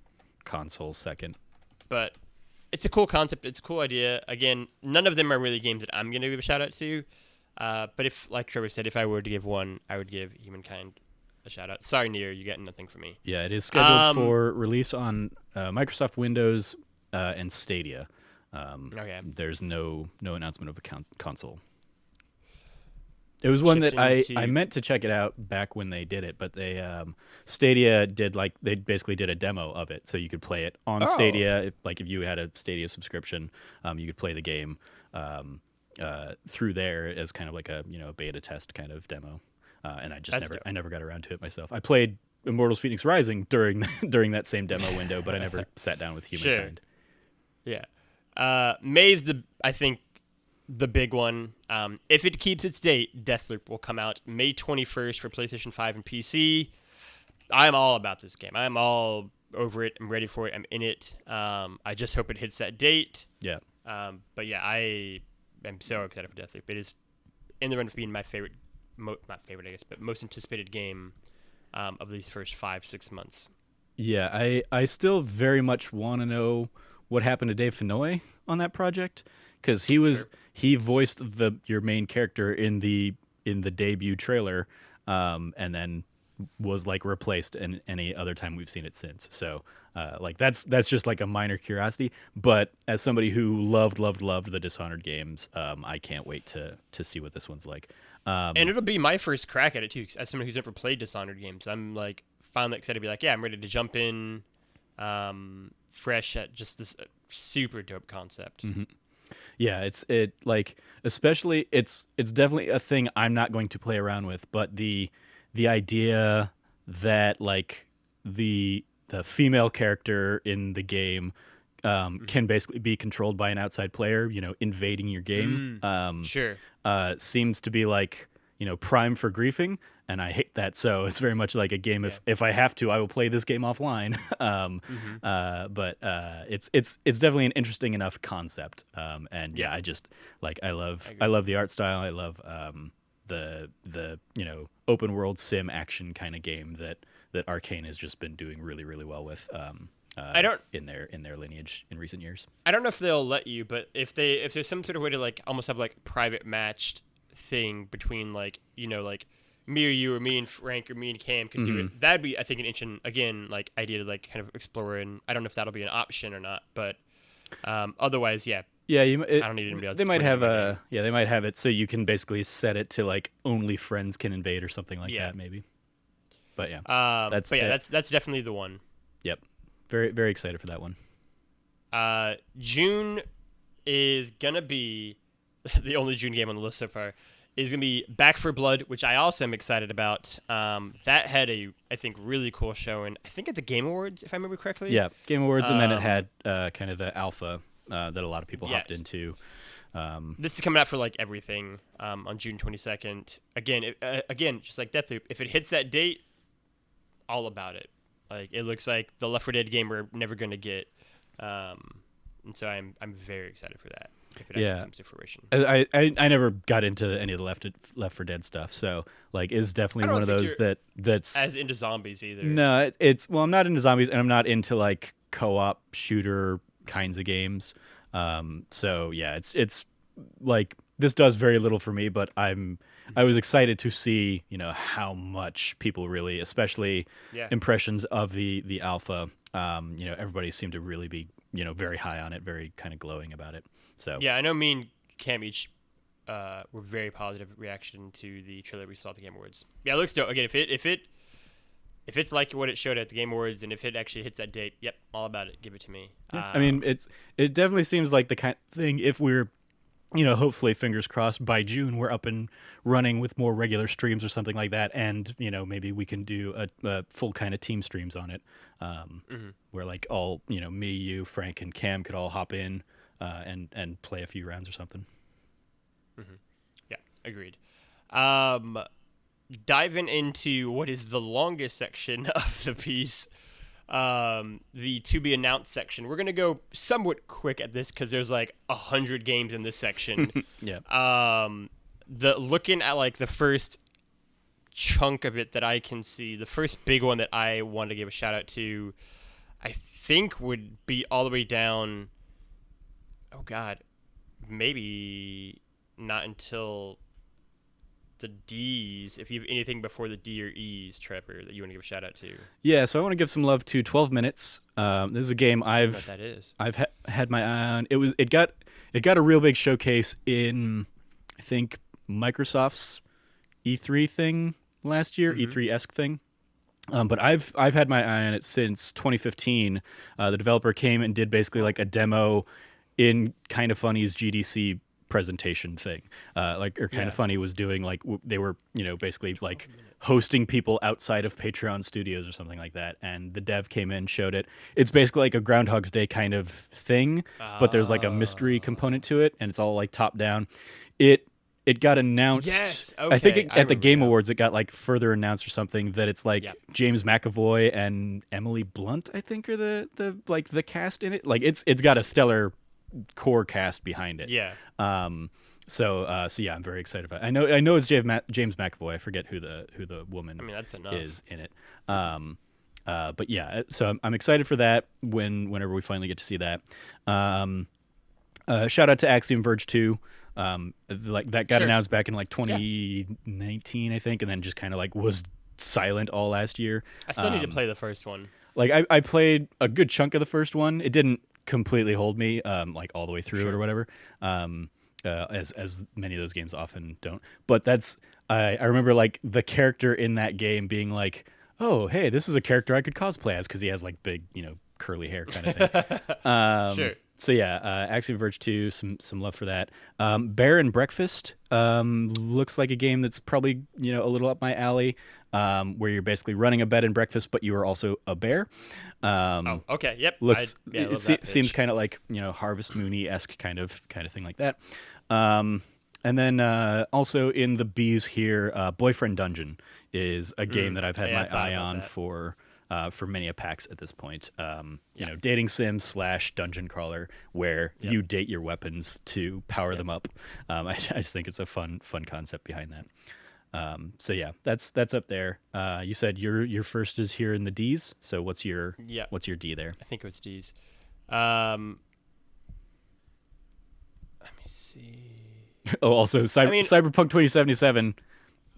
console second. But it's a cool concept. It's a cool idea. Again, none of them are really games that I'm going to give a shout out to. But if, like Trevor said, if I were to give one, I would give Humankind a shout out. Sorry, Nier, you got nothing for me. Yeah, it is scheduled for release on Microsoft Windows. And Stadia. There's no announcement of a console. It was one that I meant to check it out back when they did it, but they Stadia they basically did a demo of it, so you could play it on Stadia. If you had a Stadia subscription, you could play the game through there as kind of like a beta test kind of demo. And I never got around to it myself. I played Immortals: Phoenix Rising during that same demo window, but I never sat down with Humankind. Sure. Yeah. May's I think the big one. If it keeps its date, Deathloop will come out May 21st for PlayStation 5 and PC. I'm all about this game. I'm all over it. I'm ready for it. I'm in it. I just hope it hits that date. Yeah. But yeah, I am so excited for Deathloop. It is in the run for being my favorite, not favorite, I guess, but most anticipated game of these first 5-6 months. Yeah, I still very much want to know what happened to Dave Fennoy on that project, because he voiced your main character in the debut trailer, and then was like replaced in any other time we've seen it since. So like that's just like a minor curiosity. But as somebody who loved the Dishonored games, I can't wait to see what this one's like. And it'll be my first crack at it too, 'cause as someone who's never played Dishonored games. I'm like finally excited to be like, yeah, I'm ready to jump in, fresh at just this super dope concept. Mm-hmm. Yeah, it like especially it's definitely a thing I'm not going to play around with, but the idea that like the female character in the game can basically be controlled by an outside player, invading your game. Sure. Seems to be like, prime for griefing, and I hate that. So it's very much like a game. If I have to, I will play this game offline. But it's definitely an interesting enough concept. And I just like I love the art style. I love the open world sim action kind of game that Arcane has just been doing really really well with. In their lineage in recent years. I don't know if they'll let you, but if there's some sort of way to like almost have like private matched thing between like like me or you or me and Frank or me and Cam could do it, that'd be I think an interesting again like idea to like kind of explore, and I don't know if that'll be an option or not, but otherwise I don't need anybody else. They might have they might have it so you can basically set it to like only friends can invade or something like that maybe. But that's definitely the one. Yep. Very, very excited for that one. June is going to be the only June game on the list so far. Is going to be Back for Blood, which I also am excited about. That had a, I think, really cool showing. I think at the Game Awards, if I remember correctly. Yeah, Game Awards, and then it had kind of the alpha that a lot of people hopped into. This is coming out for like everything on June 22nd. Again, just like Deathloop, if it hits that date, all about it. Like it looks like the Left 4 Dead game we're never going to get, and so I'm very excited for that if it actually comes to fruition. I never got into any of the Left 4 Dead stuff, so like it's definitely one of those that's as into zombies either. No, I'm not into zombies, and I'm not into like co-op shooter kinds of games. So yeah, it's like this does very little for me, but I was excited to see, how much people really, especially impressions of the alpha, everybody seemed to really be, very high on it, very kind of glowing about it. So yeah, I know me and Cam each were very positive reaction to the trailer we saw at the Game Awards. Yeah, it looks dope. Again, if it's like what it showed at the Game Awards, and if it actually hits that date, yep, all about it. Give it to me. Yeah. I mean, it definitely seems like the kind of thing if we're hopefully, fingers crossed, by June we're up and running with more regular streams or something like that, and maybe we can do a full kind of team streams on it, where like all me, you, Frank, and Cam could all hop in and play a few rounds or something. Yeah, agreed. Diving into what is the longest section of the piece. The to be announced section. We're gonna go somewhat quick at this because there's like 100 games in this section. Looking at like the first chunk of it that I can see, the first big one that I want to give a shout out to, I think would be all the way down. Oh God, maybe not until the D's, if you have anything before the D or E's, Trevor, that you want to give a shout out to. Yeah, so I want to give some love to 12 Minutes. This is a game I've had my eye on. It got a real big showcase in, I think, Microsoft's E3 thing last year, E3-esque thing. But I've had my eye on it since 2015. The developer came and did basically like a demo in Kind of Funny's GDC presentation thing. Kind of Funny was doing like they were basically like hosting people outside of Patreon studios or something like that, and the dev came in, showed it. It's basically like a Groundhog's Day kind of thing, but there's like a mystery component to it, and it's all like top down. It got announced. Yes, okay. I think at the Game Awards it got like further announced or something that it's like James McAvoy and Emily Blunt, I think, are the cast in it. Like it's got a stellar core cast behind it. Yeah. So yeah, I'm very excited about it. I know it's James McAvoy. I forget who the woman that's enough. is in it. But yeah, so I'm excited for that whenever we finally get to see that. Shout out to Axiom Verge 2. Like that got announced back in like 2019, I think, and then just kind of like was silent all last year. I still need to play the first one. Like I played a good chunk of the first one. It didn't completely hold me, like all the way through it or whatever. As many of those games often don't. But I remember like the character in that game being like, oh, hey, this is a character I could cosplay as because he has like big, curly hair kind of thing. Sure. So yeah, Axiom Verge 2, some love for that. Bear and Breakfast looks like a game that's probably a little up my alley, where you're basically running a bed and breakfast, but you are also a bear. Okay, yep. Seems kind of like Harvest Moon-esque kind of thing like that. And then also in the B's here, Boyfriend Dungeon is a game that I've had my eye on for many a PAX at this point. Dating sim / dungeon crawler where you date your weapons to power them up. I just think it's a fun concept behind that. So yeah, that's up there. You said your first is here in the D's. So what's your D there? I think it was D's. Let me see. Oh, also Cyberpunk 2077.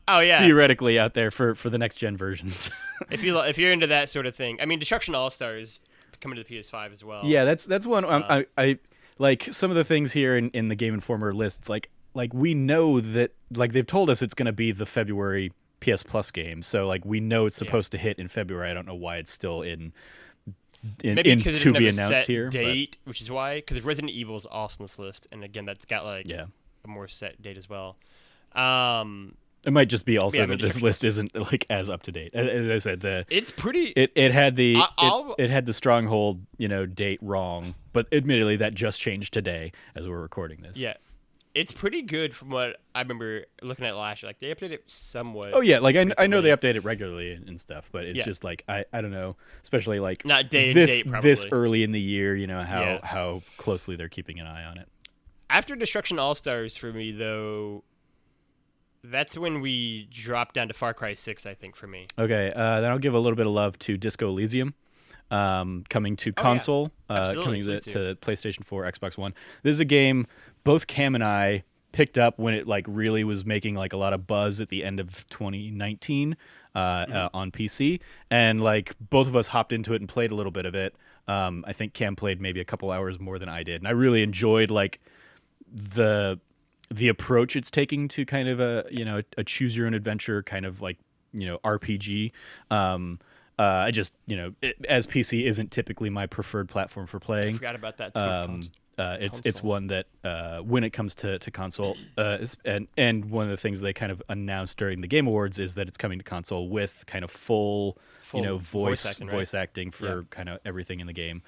Oh yeah, theoretically out there for the next gen versions. if you're into that sort of thing, I mean, Destruction All Stars coming to the PS5 as well. Yeah, that's one. I like some of the things here in the Game Informer lists. Like we know that like they've told us it's going to be the February PS Plus game, so like we know it's supposed to hit in February. I don't know why it's still in maybe because to be it's never announced set here. Date, which is why because Resident Evil is also on this list, and again that's got like a more set date as well. It might just be also that this list isn't like as up to date. As I said, it's pretty. It had it had the Stronghold date wrong, but admittedly that just changed today as we're recording this. Yeah, it's pretty good from what I remember looking at last year. Like they updated it somewhat. Oh yeah, like I know they update it regularly and stuff, but it's just like I don't know, especially like not day this and date probably. This early in the year, how closely they're keeping an eye on it. After Destruction All Stars for me though. That's when we dropped down to Far Cry 6, I think, for me. Okay, then I'll give a little bit of love to Disco Elysium, coming to console, coming to PlayStation 4, Xbox One. This is a game both Cam and I picked up when it like really was making like a lot of buzz at the end of 2019 on PC, and like both of us hopped into it and played a little bit of it. I think Cam played maybe a couple hours more than I did, and I really enjoyed like the approach it's taking to kind of a choose your own adventure kind of like RPG. I just as PC isn't typically my preferred platform for playing. I forgot about that. It's one that when it comes to console, and one of the things they kind of announced during the Game Awards is that it's coming to console with kind of full voice acting for kind of everything in the game.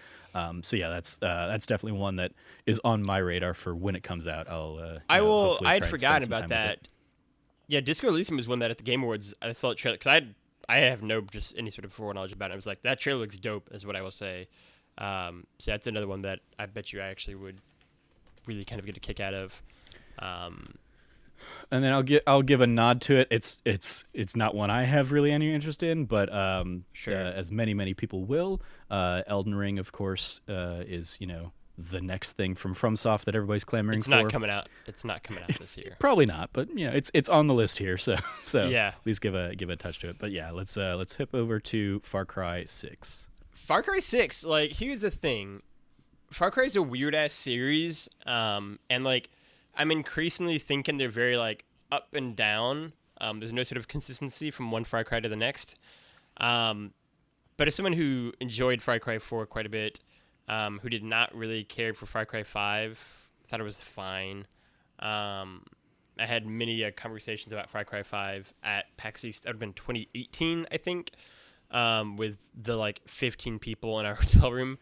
So yeah, that's definitely one that is on my radar for when it comes out. I'd forgotten about that. Yeah, Disco Elysium is one that at the Game Awards I thought trailer because I have no just any sort of foreknowledge about it. I was like, that trailer looks dope, is what I will say. So that's another one that I bet you I actually would really kind of get a kick out of. And then I'll give a nod to it. It's not one I have really any interest in, but as many people will. Elden Ring, of course, is the next thing from FromSoft that everybody's clamoring for. It's not coming out. It's not coming out this year. Probably not, but it's on the list here. So yeah, at least give a touch to it. But yeah, let's hip over to Far Cry 6. Far Cry 6, like here's the thing, Far Cry is a weird ass series, and like I'm increasingly thinking they're very like up and down. There's no sort of consistency from one Far Cry to the next. But as someone who enjoyed Far Cry 4 quite a bit, who did not really care for Far Cry 5, thought it was fine. I had many conversations about Far Cry 5 at PAX East. That would have been 2018, I think, with the like 15 people in our hotel room,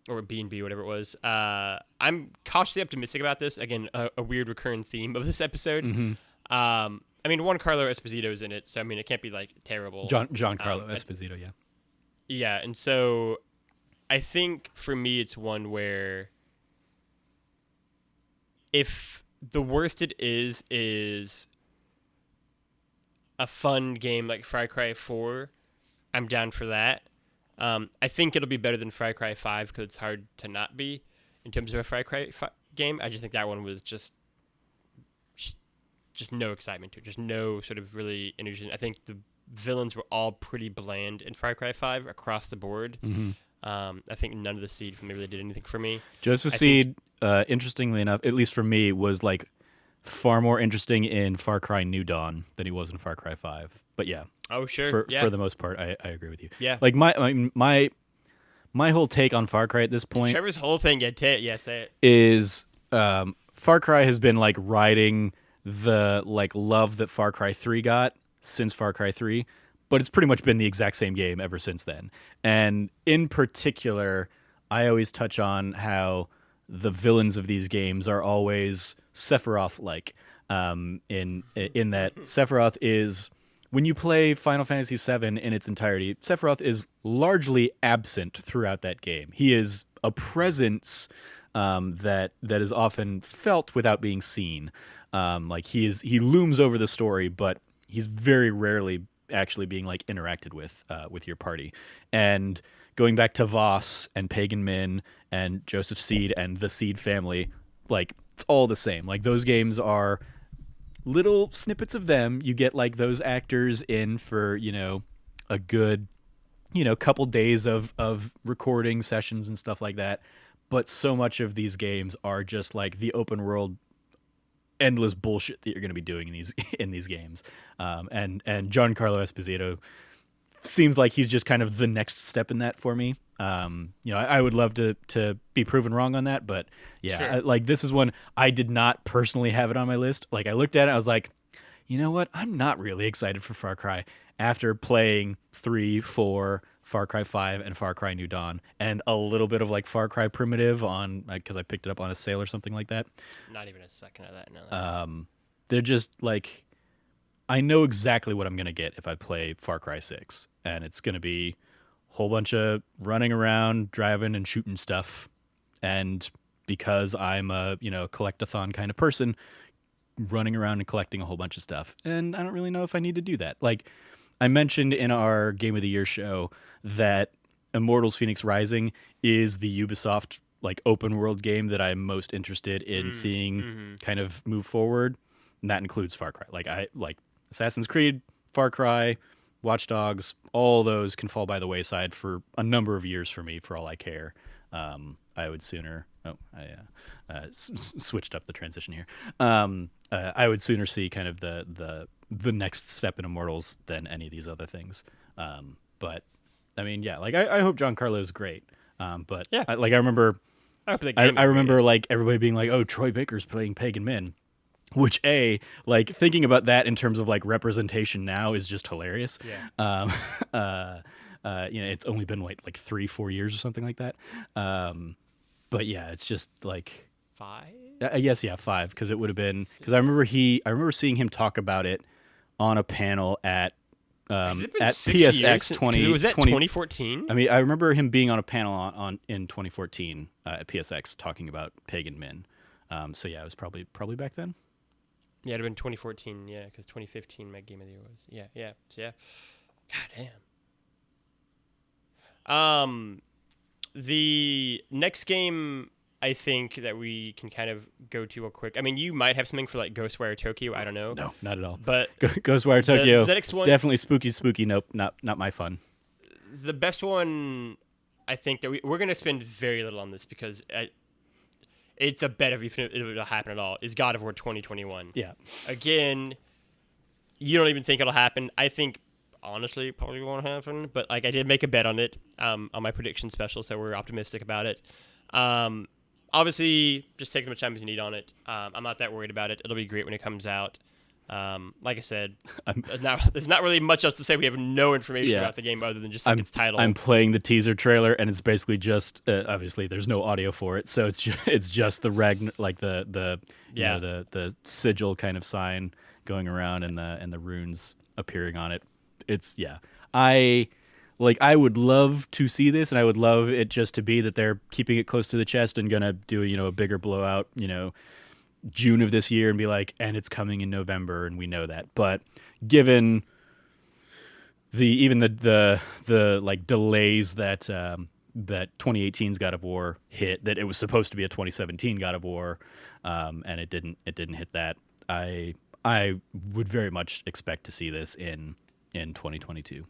or B&B, whatever it was. I'm cautiously optimistic about this. Again, a weird recurring theme of this episode. Mm-hmm. I mean, Giancarlo Esposito's in it, so I mean, it can't be like terrible. Giancarlo Esposito, yeah. Yeah, and so I think for me, it's one where if the worst it is a fun game like Far Cry 4, I'm down for that. I think it'll be better than Far Cry 5 because it's hard to not be in terms of a Far Cry game. I just think that one was just just no excitement to it, just no sort of really energy. I think the villains were all pretty bland in Far Cry 5 across the board. I think none of the seed for me really did anything for me. Joseph Seed, interestingly enough, at least for me, was like far more interesting in Far Cry New Dawn than he was in Far Cry 5. But yeah. Oh, sure. For the most part, I agree with you. Yeah. Like my whole take on Far Cry at this point, Trevor's whole thing, say it. is Far Cry has been like riding the like love that Far Cry 3 got since Far Cry 3, but it's pretty much been the exact same game ever since then. And in particular, I always touch on how the villains of these games are always Sephiroth-like. In that Sephiroth is, when you play Final Fantasy VII in its entirety, Sephiroth is largely absent throughout that game. He is a presence that is often felt without being seen. Like he looms over the story, but he's very rarely actually being like interacted with your party. And going back to Voss and Pagan Min and Joseph Seed and the Seed family, like it's all the same. Like those games are little snippets of them. You get like those actors in for, a good, couple days of recording sessions and stuff like that. But so much of these games are just like the open world endless bullshit that you're going to be doing in these games. And Giancarlo Esposito seems like he's just kind of the next step in that for me. I would love to be proven wrong on that, but yeah, Sure. like this is one I did not personally have it on my list. Like I looked at it, I was like, you know what? I'm not really excited for Far Cry after playing 3, 4, Far Cry 5, and Far Cry New Dawn, and a little bit of like Far Cry Primitive on, because I picked it up on a sale or something like that. Not even a second of that. No. They're just like, I know exactly what I'm going to get if I play Far Cry 6, and it's going to be a whole bunch of running around, driving, and shooting stuff. And because I'm a, collectathon kind of person, running around and collecting a whole bunch of stuff. And I don't really know if I need to do that. Like I mentioned in our Game of the Year show that Immortals Phoenix Rising is the Ubisoft like open world game that I'm most interested in seeing kind of move forward. And that includes Far Cry. Like Assassin's Creed, Far Cry, Watch Dogs, all those can fall by the wayside for a number of years for me, for all I care. I would sooner. Switched up the transition here. I would sooner see kind of the next step in Immortals than any of these other things. But I mean, yeah, like I hope Giancarlo is great. But Yeah. I remember, I hope the game I is remember great. like everybody being like, "Oh, Troy Baker's playing Pagan Min," which like thinking about that in terms of like representation now is just hilarious. Yeah. It's only been like 3-4 years or something like that. But yeah, it's just like 5. yes, yeah, 5, because it would have been, because I remember seeing him talk about it on a panel at Has it been at 6 PSX years? 20. Was that 2014? I mean, I remember him being on a panel on in 2014 at PSX talking about Pagan Min. So yeah, it was probably back then. Yeah, it'd have been 2014. Yeah, because 2015 my Game of the Year was. Yeah. So yeah. God damn. The next game I think that we can kind of go to real quick. I mean, you might have something for like Ghostwire Tokyo. I don't know. No, not at all. But Ghostwire Tokyo. the next one, Definitely spooky. Nope, not my fun. the best one, I think that we're going to spend very little on this because it's a bet if it'll happen at all, is God of War 2021. Yeah. Again, you don't even think it'll happen. I think, honestly, it probably won't happen. But like, I did make a bet on it on my prediction special, so we're optimistic about it. Obviously, just take as much time as you need on it. I'm not that worried about it. It'll be great when it comes out. Like I said, there's not really much else to say. We have no information about the game other than just like its title. I'm playing the teaser trailer, and it's basically just obviously there's no audio for it, so it's just the the sigil kind of sign going around and the runes appearing on it. It's I would love to see this, and I would love it just to be that they're keeping it close to the chest and gonna do a bigger blowout, June of this year, and be like, and it's coming in November, and we know that. But given the like delays that that 2018's God of War hit, that it was supposed to be a 2017 God of War, and it didn't hit that. I would very much expect to see this in 2022.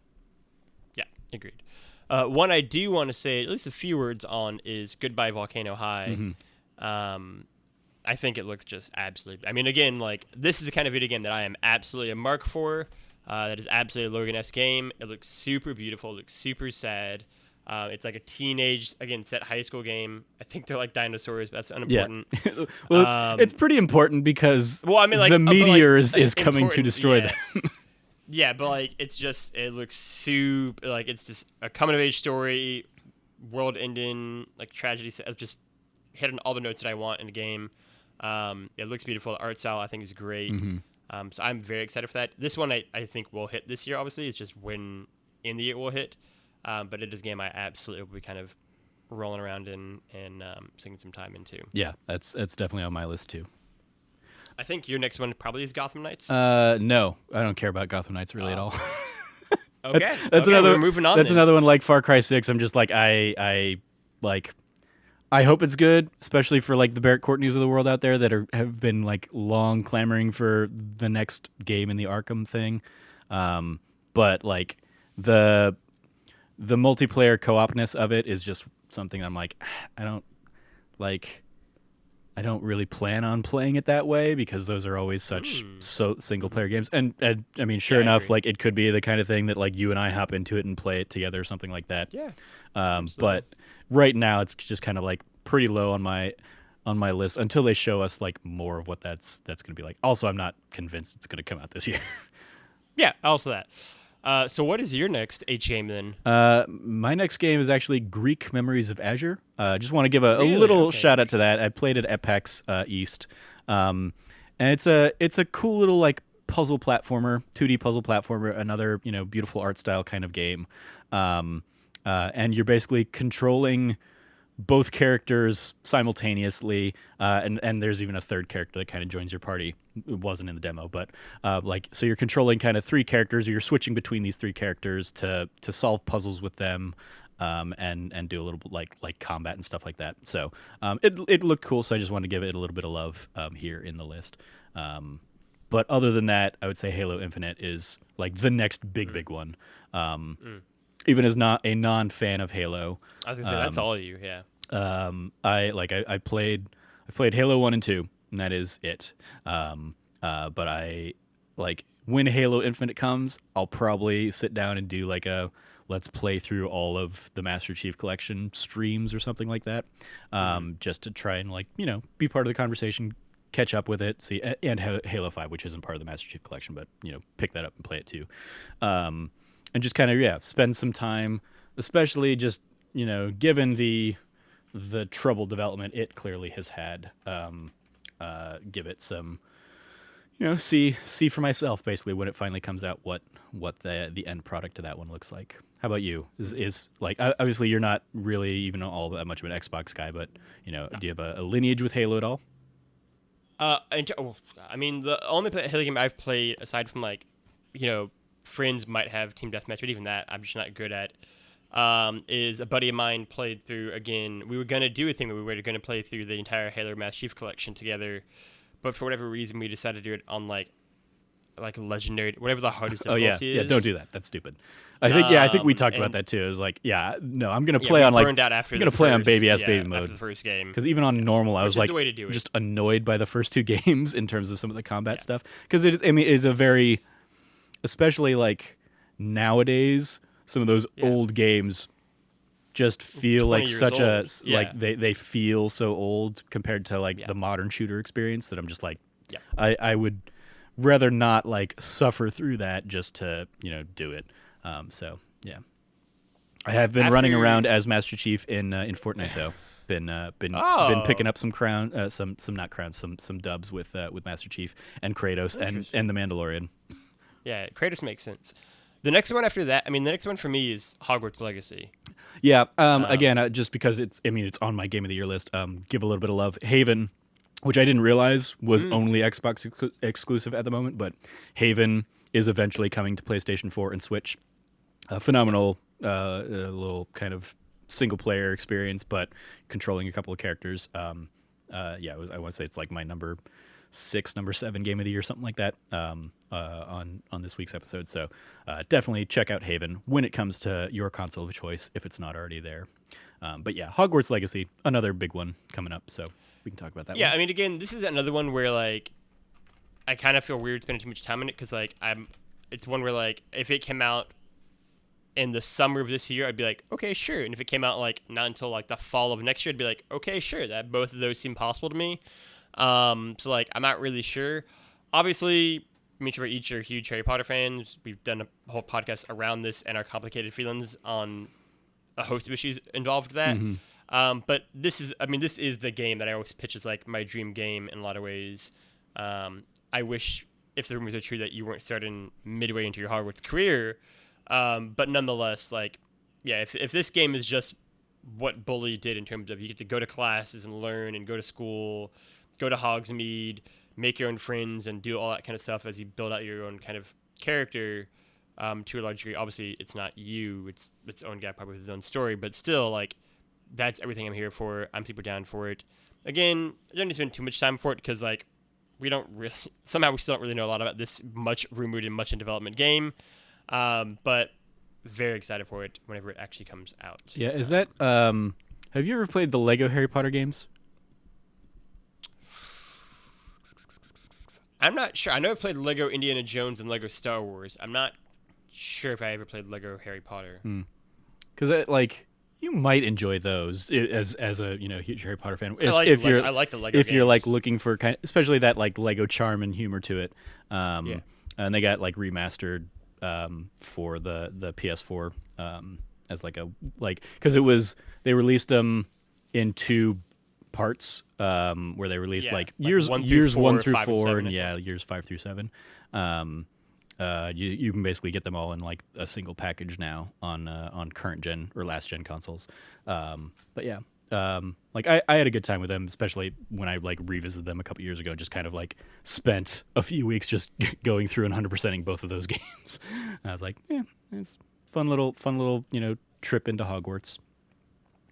Yeah, agreed. One I do want to say at least a few words on is Goodbye Volcano High. I think it looks just absolutely. I mean, again, like this is the kind of video game that I am absolutely a mark for. That is absolutely a Logan-esque game. It looks super beautiful. It looks super sad. It's like a teenage, again, set high school game. I think they're like dinosaurs, but that's unimportant. Yeah. Well, it's pretty important because well, I mean, like, the meteor is like, coming to destroy yeah. them. Yeah, but like it's just it looks super like it's just a coming of age story, world ending like tragedy. Just hitting all the notes that I want in a game. It looks beautiful. The art style I think is great. So I'm very excited for that. This one I think will hit this year. Obviously, it's just when in the year it will hit. But it is a game I absolutely will be kind of rolling around in and sinking some time into. Yeah, that's definitely on my list too. I think your next one probably is Gotham Knights. No, I don't care about Gotham Knights really at all. Okay, that's okay, another. We're moving on. That's then. another one like Far Cry 6. I'm just like I hope it's good, especially for like the Barrett Courtneys of the world out there that have been like long clamoring for the next game in the Arkham thing. But like the multiplayer co-opness of it is just something I'm like I don't really plan on playing it that way because those are always such single player games. And I mean, sure enough, like it could be the kind of thing that like you and I hop into it and play it together or something like that. Yeah. But right now it's just kind of like pretty low on my list until they show us like more of what that's going to be like. Also, I'm not convinced it's going to come out this year. Yeah, also that. So what is your next H game then? My next game is actually Greek Memories of Azure. Just want to give a Really? little Okay. shout out to that. I played it at PAX East, and it's a cool little like puzzle platformer, 2D puzzle platformer. Another beautiful art style kind of game, and you're basically controlling both characters simultaneously, and there's even a third character that kind of joins your party. It wasn't in the demo, but so you're controlling kind of three characters, or you're switching between these three characters to solve puzzles with them, and do a little bit like combat and stuff like that. So it looked cool, so I just wanted to give it a little bit of love here in the list. But other than that, I would say Halo Infinite is like the next big one. Even as not a non-fan of Halo, I was gonna say that's all you, yeah. I played Halo 1 and 2, and that is it. But I like when Halo Infinite comes, I'll probably sit down and do like a let's play through all of the Master Chief Collection streams or something like that, just to try and like be part of the conversation, catch up with it, see, and Halo 5, which isn't part of the Master Chief Collection, but pick that up and play it too. And just kind of spend some time, especially just given the troubled development it clearly has had. Give it some, see for myself basically when it finally comes out what the end product of that one looks like. How about you? Is like obviously you're not really even all that much of an Xbox guy, but do you have a lineage with Halo at all? I mean, the only Halo game I've played aside from like friends might have team deathmatch, but even that I'm just not good at. Is a buddy of mine played through again. We were gonna do a thing where we were gonna play through the entire Halo Master Chief Collection together, but for whatever reason we decided to do it on like legendary, whatever the hardest difficulty is. Yeah, don't do that. That's stupid. I think we talked about that too. It was like, no, I'm gonna play on like burned out after I'm gonna play on baby mode after the first game. Because even on normal, I was like the way to do it. just annoyed by the first two games in terms of some of the combat stuff. Because it is a very, especially like nowadays, some of those old games just feel like such a like they feel so old compared to like the modern shooter experience that I'm just like I would rather not like suffer through that just to do it. So yeah, I have been running around as Master Chief in Fortnite though. Been picking up some some dubs with Master Chief and Kratos and the Mandalorian. Yeah, Kratos makes sense. The next one after that, I mean, the next one for me is Hogwarts Legacy. Yeah. Again, just because it's on my Game of the Year list. Give a little bit of love. Haven, which I didn't realize was only Xbox exclusive at the moment, but Haven is eventually coming to PlayStation 4 and Switch. A phenomenal, little kind of single player experience, but controlling a couple of characters. I want to say it's like my number number 7 game of the year, something like that, on this week's episode. So definitely check out Haven when it comes to your console of choice, if it's not already there. But yeah, Hogwarts Legacy, another big one coming up, so we can talk about that one. Yeah, I mean, again, this is another one where, like, I kind of feel weird spending too much time on it, because, like, it's one where, like, if it came out in the summer of this year, I'd be like, okay, sure. And if it came out, like, not until, like, the fall of next year, I'd be like, okay, sure. That both of those seem possible to me. So, like, I'm not really sure. Obviously, me and Trevor each are huge Harry Potter fans. We've done a whole podcast around this and our complicated feelings on a host of issues involved with that. But this is the game that I always pitch as, like, my dream game in a lot of ways. I wish, if the rumors are true, that you weren't starting midway into your Hogwarts career. But nonetheless, like, yeah, if this game is just what Bully did in terms of you get to go to classes and learn and go to school, go to Hogsmeade, make your own friends and do all that kind of stuff as you build out your own kind of character, to a large degree. Obviously, it's not you, it's its own guy, probably with his own story, but still, like, that's everything I'm here for. I'm super down for it. Again, I don't need to spend too much time for it, because, like, we still don't really know a lot about this much rumored and much in development game. But very excited for it whenever it actually comes out. Yeah, is that have you ever played the Lego Harry Potter games? I'm not sure. I know I've played Lego Indiana Jones and Lego Star Wars. I'm not sure if I ever played Lego Harry Potter. Because like, you might enjoy those as a huge Harry Potter fan. I like the Lego if games. You're like looking for especially that like Lego charm and humor to it. And they got like remastered for the PS4 as because they released them in 2 parts, where they released years 1 through 4 and years 5 through 7. You can basically get them all in like a single package now on current gen or last gen consoles. But yeah, like I had a good time with them, especially when I like revisited them a couple years ago. Just kind of like spent a few weeks just going through and 100%ing both of those games. And I was like, yeah, it's fun little trip into Hogwarts.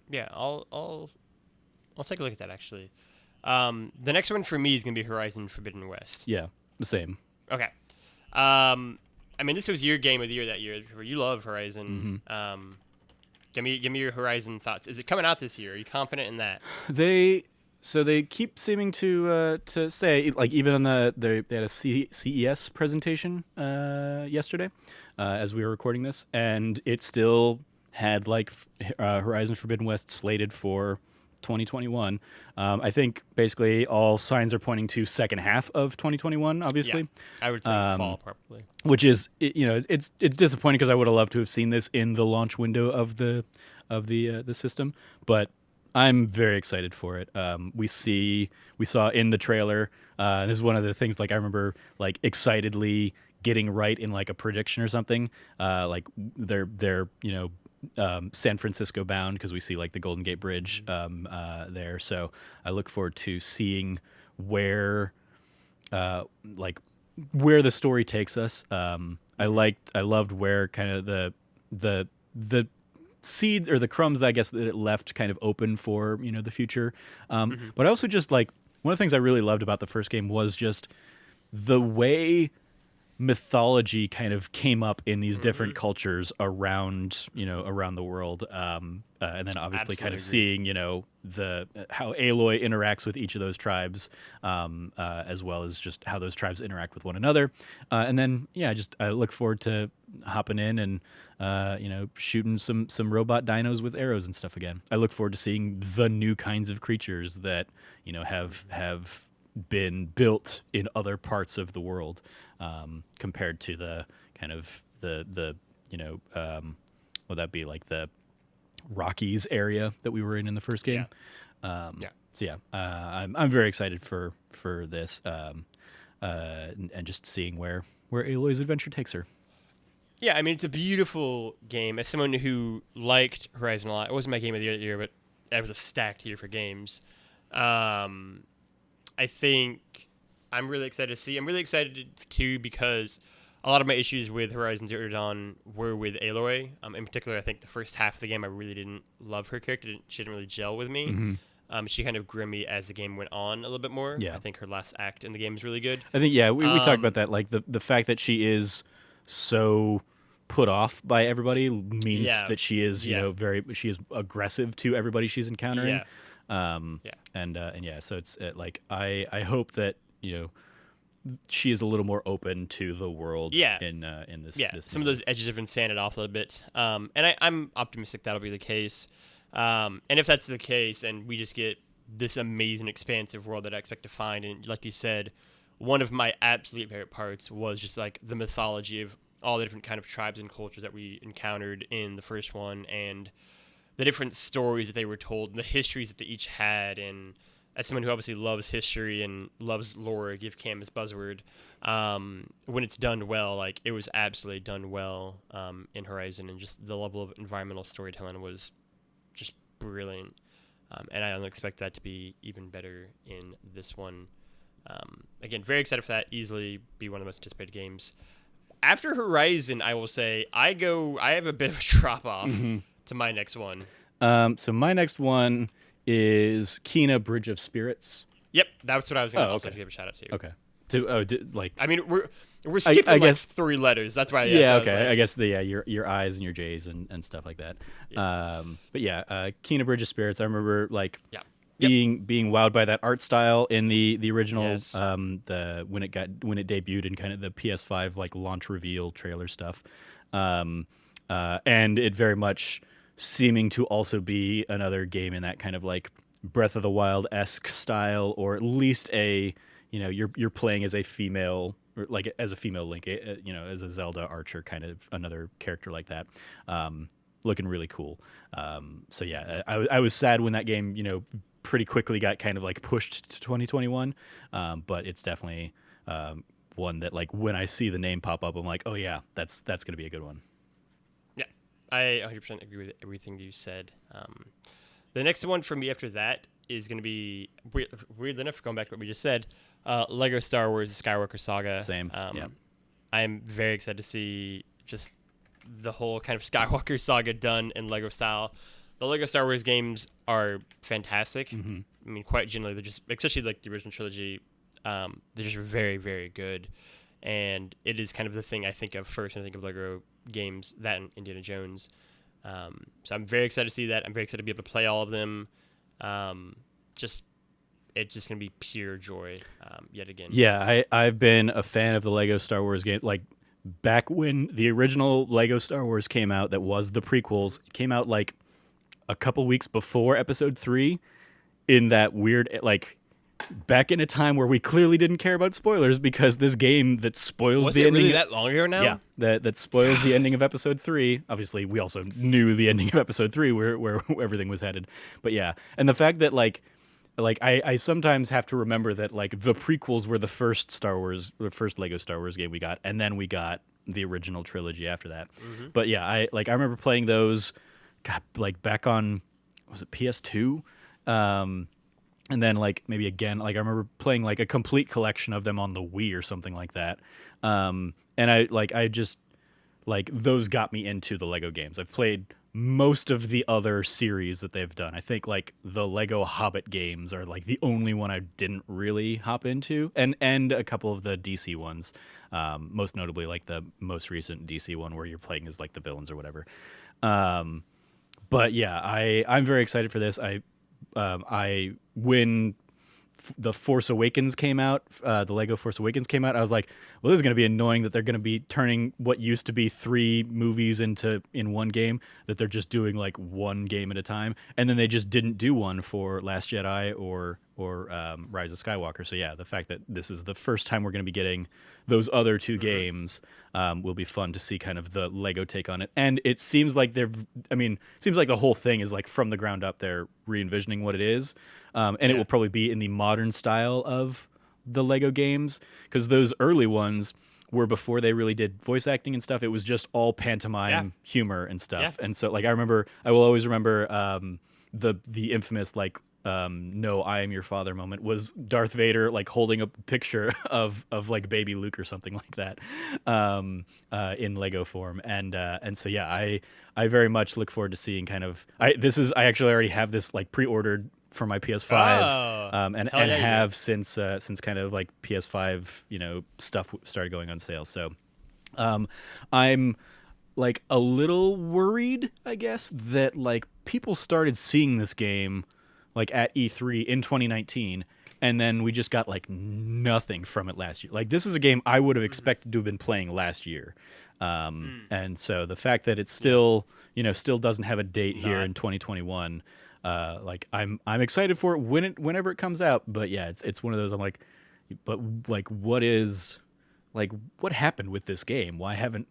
Yeah, I'll take a look at that actually. The next one for me is gonna be Horizon Forbidden West. Yeah, the same. Okay. I mean, this was your game of the year that year. You love Horizon. Give me your Horizon thoughts. Is it coming out this year? Are you confident in that? They keep seeming to say, like, even on they had a CES presentation yesterday as we were recording this, and it still had like Horizon Forbidden West slated for 2021. I think basically all signs are pointing to second half of 2021. Obviously, yeah, I would say fall probably. Which is it's disappointing because I would have loved to have seen this in the launch window of the system, but I'm very excited for it. We saw in the trailer. This is one of the things like I remember like excitedly getting right in like a prediction or something. Like they're San Francisco bound because we see like the Golden Gate Bridge there. So I look forward to seeing where the story takes us. I loved where kind of the seeds or the crumbs that I guess that it left kind of open for the future. But I also just like one of the things I really loved about the first game was just the way mythology kind of came up in these different cultures around the world, and then obviously kind of seeing how Aloy interacts with each of those tribes, as well as just how those tribes interact with one another, and then I look forward to hopping in and shooting some robot dinos with arrows and stuff again. I look forward to seeing the new kinds of creatures that have been built in other parts of the world, compared to the kind of the would that be like the Rockies area that we were in the first game. So I'm very excited for this, and just seeing where Aloy's adventure takes her. Yeah, I mean, it's a beautiful game. As someone who liked Horizon a lot, it wasn't my game of the year, but it was a stacked year for games. I think I'm really excited to see. I'm really excited too because a lot of my issues with Horizon Zero Dawn were with Aloy. In particular, I think the first half of the game I really didn't love her character. She didn't really gel with me. She kind of grew me as the game went on a little bit more. Yeah. I think her last act in the game is really good. I think we talked about that. Like the fact that she is so put off by everybody means that she is she is aggressive to everybody she's encountering. So it's like I hope that she is a little more open to the world. In this. Yeah. This some of those edges have been sanded off a little bit. And I'm optimistic that'll be the case. And if that's the case, and we just get this amazing, expansive world that I expect to find, and like you said, one of my absolute favorite parts was just like the mythology of all the different kind of tribes and cultures that we encountered in the first one, and the different stories that they were told, and the histories that they each had. And as someone who obviously loves history and loves lore, give Cam his buzzword, when it's done well, like it was absolutely done well in Horizon, and just the level of environmental storytelling was just brilliant. And I don't expect that to be even better in this one. Again, very excited for that. Easily be one of the most anticipated games. After Horizon, I will say I have a bit of a drop off to my next one. So my next one is Kena Bridge of Spirits. Yep, that's what I was going to also give a shout out to. Okay. I mean, we're skipping I guess, 3 letters. That's why. I guess your I's and your J's and stuff like that. Kena Bridge of Spirits. I remember being wowed by that art style in the original. Yes. When it debuted in kind of the PS5 like launch reveal trailer stuff, and it very much seeming to also be another game in that kind of like Breath of the Wild-esque style, or at least you're playing as a female, or like as a female Link, as a Zelda Archer kind of another character like that, looking really cool. I was sad when that game pretty quickly got kind of like pushed to 2021, but it's definitely one that like when I see the name pop up, I'm like, oh yeah, that's gonna be a good one. Yeah, I 100% agree with everything you said. The next one for me after that is going to be, weirdly enough, going back to what we just said, Lego Star Wars The Skywalker Saga. Same, I'm very excited to see just the whole kind of Skywalker Saga done in Lego style. The Lego Star Wars games are fantastic. Mm-hmm. I mean, quite generally, they're just, especially like the original trilogy, they're just very, very good. And it is kind of the thing I think of first when I think of Lego games, that and Indiana Jones. So I'm very excited to see that. I'm very excited to be able to play all of them. It's just going to be pure joy yet again. Yeah, I've been a fan of the Lego Star Wars game. Like, back when the original Lego Star Wars came out, that was the prequels, came out like a couple weeks before Episode 3, in that weird, like, back in a time where we clearly didn't care about spoilers, because this game that spoils was the it ending. Really that long ago now? Yeah, that spoils the ending of Episode 3. Obviously, we also knew the ending of Episode 3, where everything was headed. But yeah, and the fact that like I sometimes have to remember that like the prequels were the first Lego Star Wars game we got, and then we got the original trilogy after that. Mm-hmm. But yeah, I remember playing those, God, like back on, was it PS2? And then like maybe again, like I remember playing like a complete collection of them on the Wii or something like that. And I just like those got me into the Lego games. I've played most of the other series that they've done. I think like the Lego Hobbit games are like the only one I didn't really hop into, and a couple of the DC ones, most notably like the most recent DC one where you're playing as like the villains or whatever. But yeah, I'm very excited for this. When the Force Awakens came out, the Lego Force Awakens came out, I was like, well, this is going to be annoying that they're going to be turning what used to be 3 movies in one game, that they're just doing like one game at a time. And then they just didn't do one for Last Jedi or Rise of Skywalker. So yeah, the fact that this is the first time we're going to be getting those other 2 games will be fun to see kind of the Lego take on it. And it seems like seems like the whole thing is like from the ground up, they're re-envisioning what it is. It will probably be in the modern style of the Lego games, because those early ones were before they really did voice acting and stuff. It was just all pantomime humor and stuff. Yeah. And so like I will always remember the infamous like no, I am your father moment was Darth Vader like holding a picture of like baby Luke or something like that in Lego form. And so yeah, I very much look forward to seeing kind of I actually already have this like pre-ordered for my PS5, and hell yeah, you have since kind of like PS5 stuff started going on sale. So I'm like a little worried, I guess, that like people started seeing this game like at E3 in 2019, and then we just got like nothing from it last year. Like this is a game I would have expected to have been playing last year, and so the fact that it's still still doesn't have a date here in 2021, like I'm excited for it whenever it comes out. But yeah, it's one of those I'm like, but like what happened with this game? Why haven't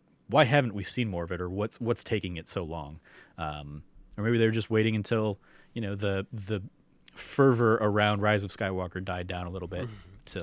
we seen more of it, or what's taking it so long? Or maybe they're just waiting until the fervor around Rise of Skywalker died down a little bit.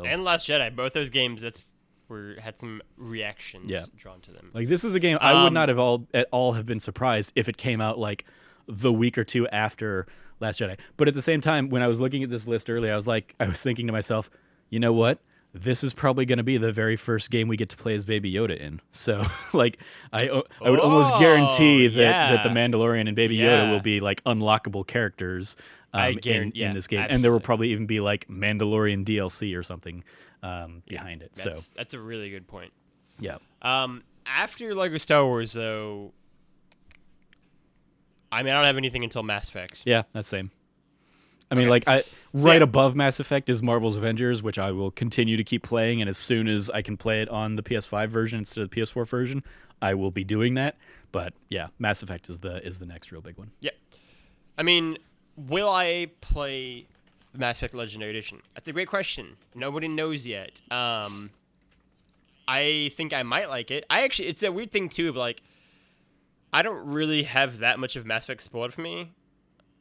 And Last Jedi, both those games had some reactions drawn to them. Like this is a game I would not have at all have been surprised if it came out like the week or two after Last Jedi. But at the same time, when I was looking at this list earlier, I was thinking to myself, you know what? This is probably going to be the very first game we get to play as Baby Yoda in. So, like, I would almost guarantee that the Mandalorian and Baby Yoda will be like unlockable characters in this game, and there will probably even be like Mandalorian DLC or something behind it. So that's a really good point. Yeah. After Lego Star Wars, though, I mean, I don't have anything until Mass Effect. Yeah, that's same. I mean, like, above Mass Effect is Marvel's Avengers, which I will continue to keep playing, and as soon as I can play it on the PS5 version instead of the PS4 version, I will be doing that. But yeah, Mass Effect is the next real big one. Yeah. I mean, will I play Mass Effect Legendary Edition? That's a great question. Nobody knows yet. I think I might like it. It's a weird thing, too, of like, I don't really have that much of Mass Effect spoiled for me.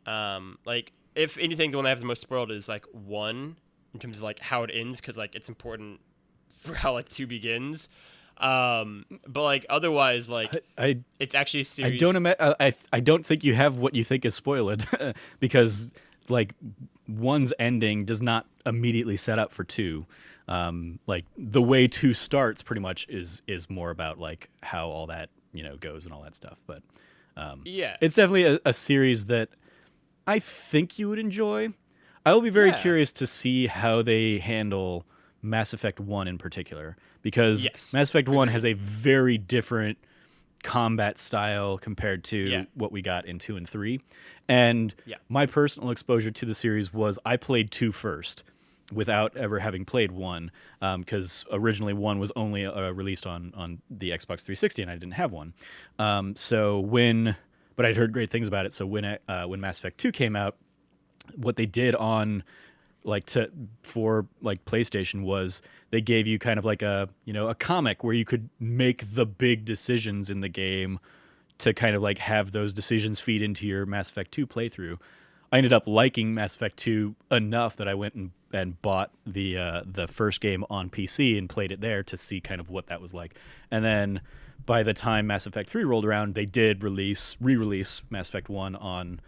Like, if anything, the one I have the most spoiled is like 1 in terms of like how it ends, because like it's important for how like 2 begins. But like otherwise, like it's actually a series. I don't think you have what you think is spoiled because like 1's ending does not immediately set up for 2. Like the way 2 starts pretty much is more about like how all that goes and all that stuff. But it's definitely a series that I think you would enjoy. I will be very curious to see how they handle Mass Effect 1 in particular, because Mass Effect 1 has a very different combat style compared to what we got in 2 and 3. And my personal exposure to the series was I played 2 first without ever having played 1, because originally 1 was only released on the Xbox 360 and I didn't have one. But I'd heard great things about it. So when Mass Effect 2 came out, what they did on for PlayStation was they gave you kind of like a comic where you could make the big decisions in the game to kind of like have those decisions feed into your Mass Effect 2 playthrough. I ended up liking Mass Effect 2 enough that I went and bought the first game on PC and played it there to see kind of what that was like. And then by the time Mass Effect 3 rolled around, they did re-release Mass Effect 1 on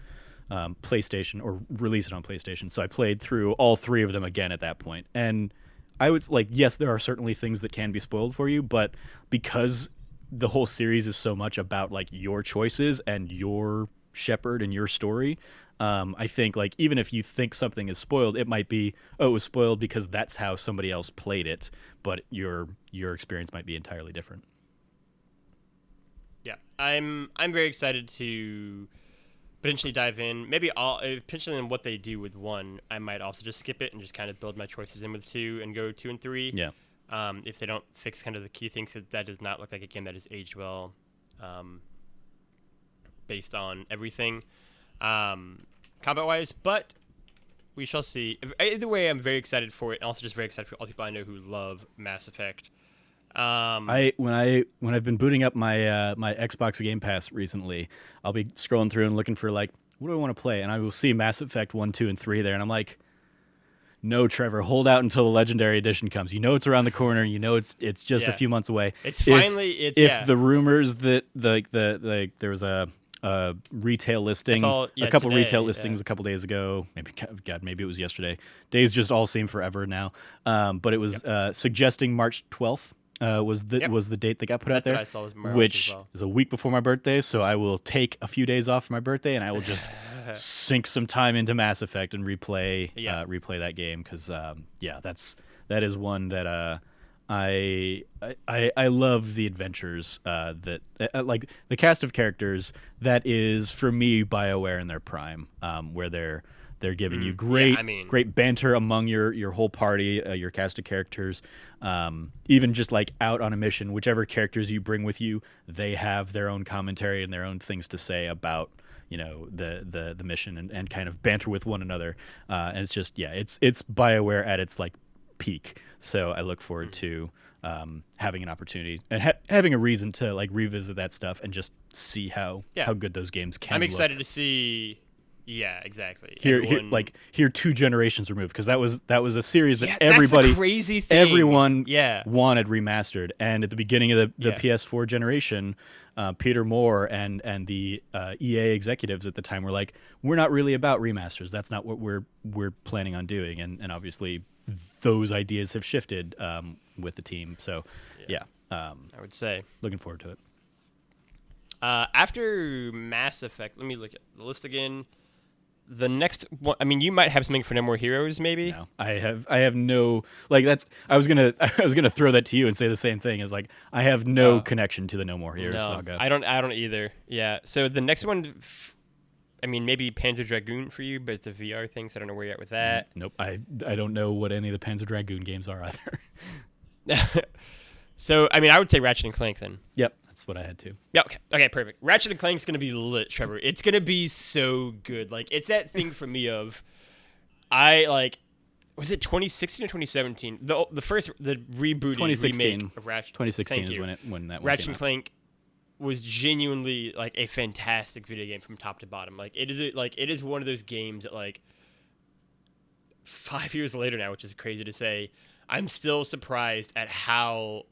PlayStation, or release it on PlayStation. So I played through all 3 of them again at that point. And I was like, yes, there are certainly things that can be spoiled for you, but because the whole series is so much about like your choices and your Shepard and your story, I think like even if you think something is spoiled, it might be, it was spoiled because that's how somebody else played it, but your experience might be entirely different. Yeah, I'm very excited to potentially dive in. Maybe potentially in what they do with 1. I might also just skip it and just kind of build my choices in with 2 and go 2 and 3. Yeah. If they don't fix kind of the key things, that does not look like a game that has aged well, based on everything, combat wise. But we shall see. Either way, I'm very excited for it, and also just very excited for all the people I know who love Mass Effect. When I've been booting up my my Xbox Game Pass recently, I'll be scrolling through and looking for like, what do I want to play, and I will see Mass Effect 1, 2, and 3 there, and I'm like, no, Trevor, hold out until the Legendary Edition comes. You know it's around the corner. You know it's just a few months away. It's finally if the rumors that there was a retail listing, a couple today, retail listings a couple days ago. Maybe it was yesterday. Days just all seem forever now. But it was suggesting March 12th. Was the date that got put out there, what I saw was March which as well. is a week before my birthday. So I will take a few days off for my birthday, and I will just sink some time into Mass Effect and replay that game because that is one that I love the adventures that like the cast of characters that is for me BioWare in their prime, where they're giving you great banter among your whole party, your cast of characters. Even just like out on a mission, whichever characters you bring with you, they have their own commentary and their own things to say about the mission and kind of banter with one another. And it's just it's BioWare at its like peak. So I look forward to having an opportunity and having a reason to like revisit that stuff and just see how good those games can. I'm excited to see. Yeah, exactly. Here 2 generations removed, because that was a series that everybody, that's a crazy thing. Everyone wanted remastered, and at the beginning of the PS4 generation, Peter Moore and the EA executives at the time were like, we're not really about remasters. That's not what we're planning on doing, and obviously those ideas have shifted with the team. So I would say looking forward to it. After Mass Effect, let me look at the list again. The next one, I mean, you might have something for No More Heroes, maybe. No, I have no like. I was gonna throw that to you and say the same thing. Is like I have no connection to the No More Heroes saga. I don't either. Yeah. So the next one, I mean, maybe Panzer Dragoon for you, but it's a VR thing, so I don't know where you're at with that. Nope. I don't know what any of the Panzer Dragoon games are either. So I mean, I would say Ratchet and Clank then. Yep. That's what I had to. Yeah, okay, perfect. Ratchet and Clank's gonna be lit, Trevor. It's gonna be so good. Like, it's that thing for me of, was it 2016 or 2017? The rebooted remake of Ratchet. 2016 is when that one Ratchet came and Clank was genuinely like a fantastic video game from top to bottom. Like, it is one of those games that like 5 years later now, which is crazy to say, I'm still surprised at how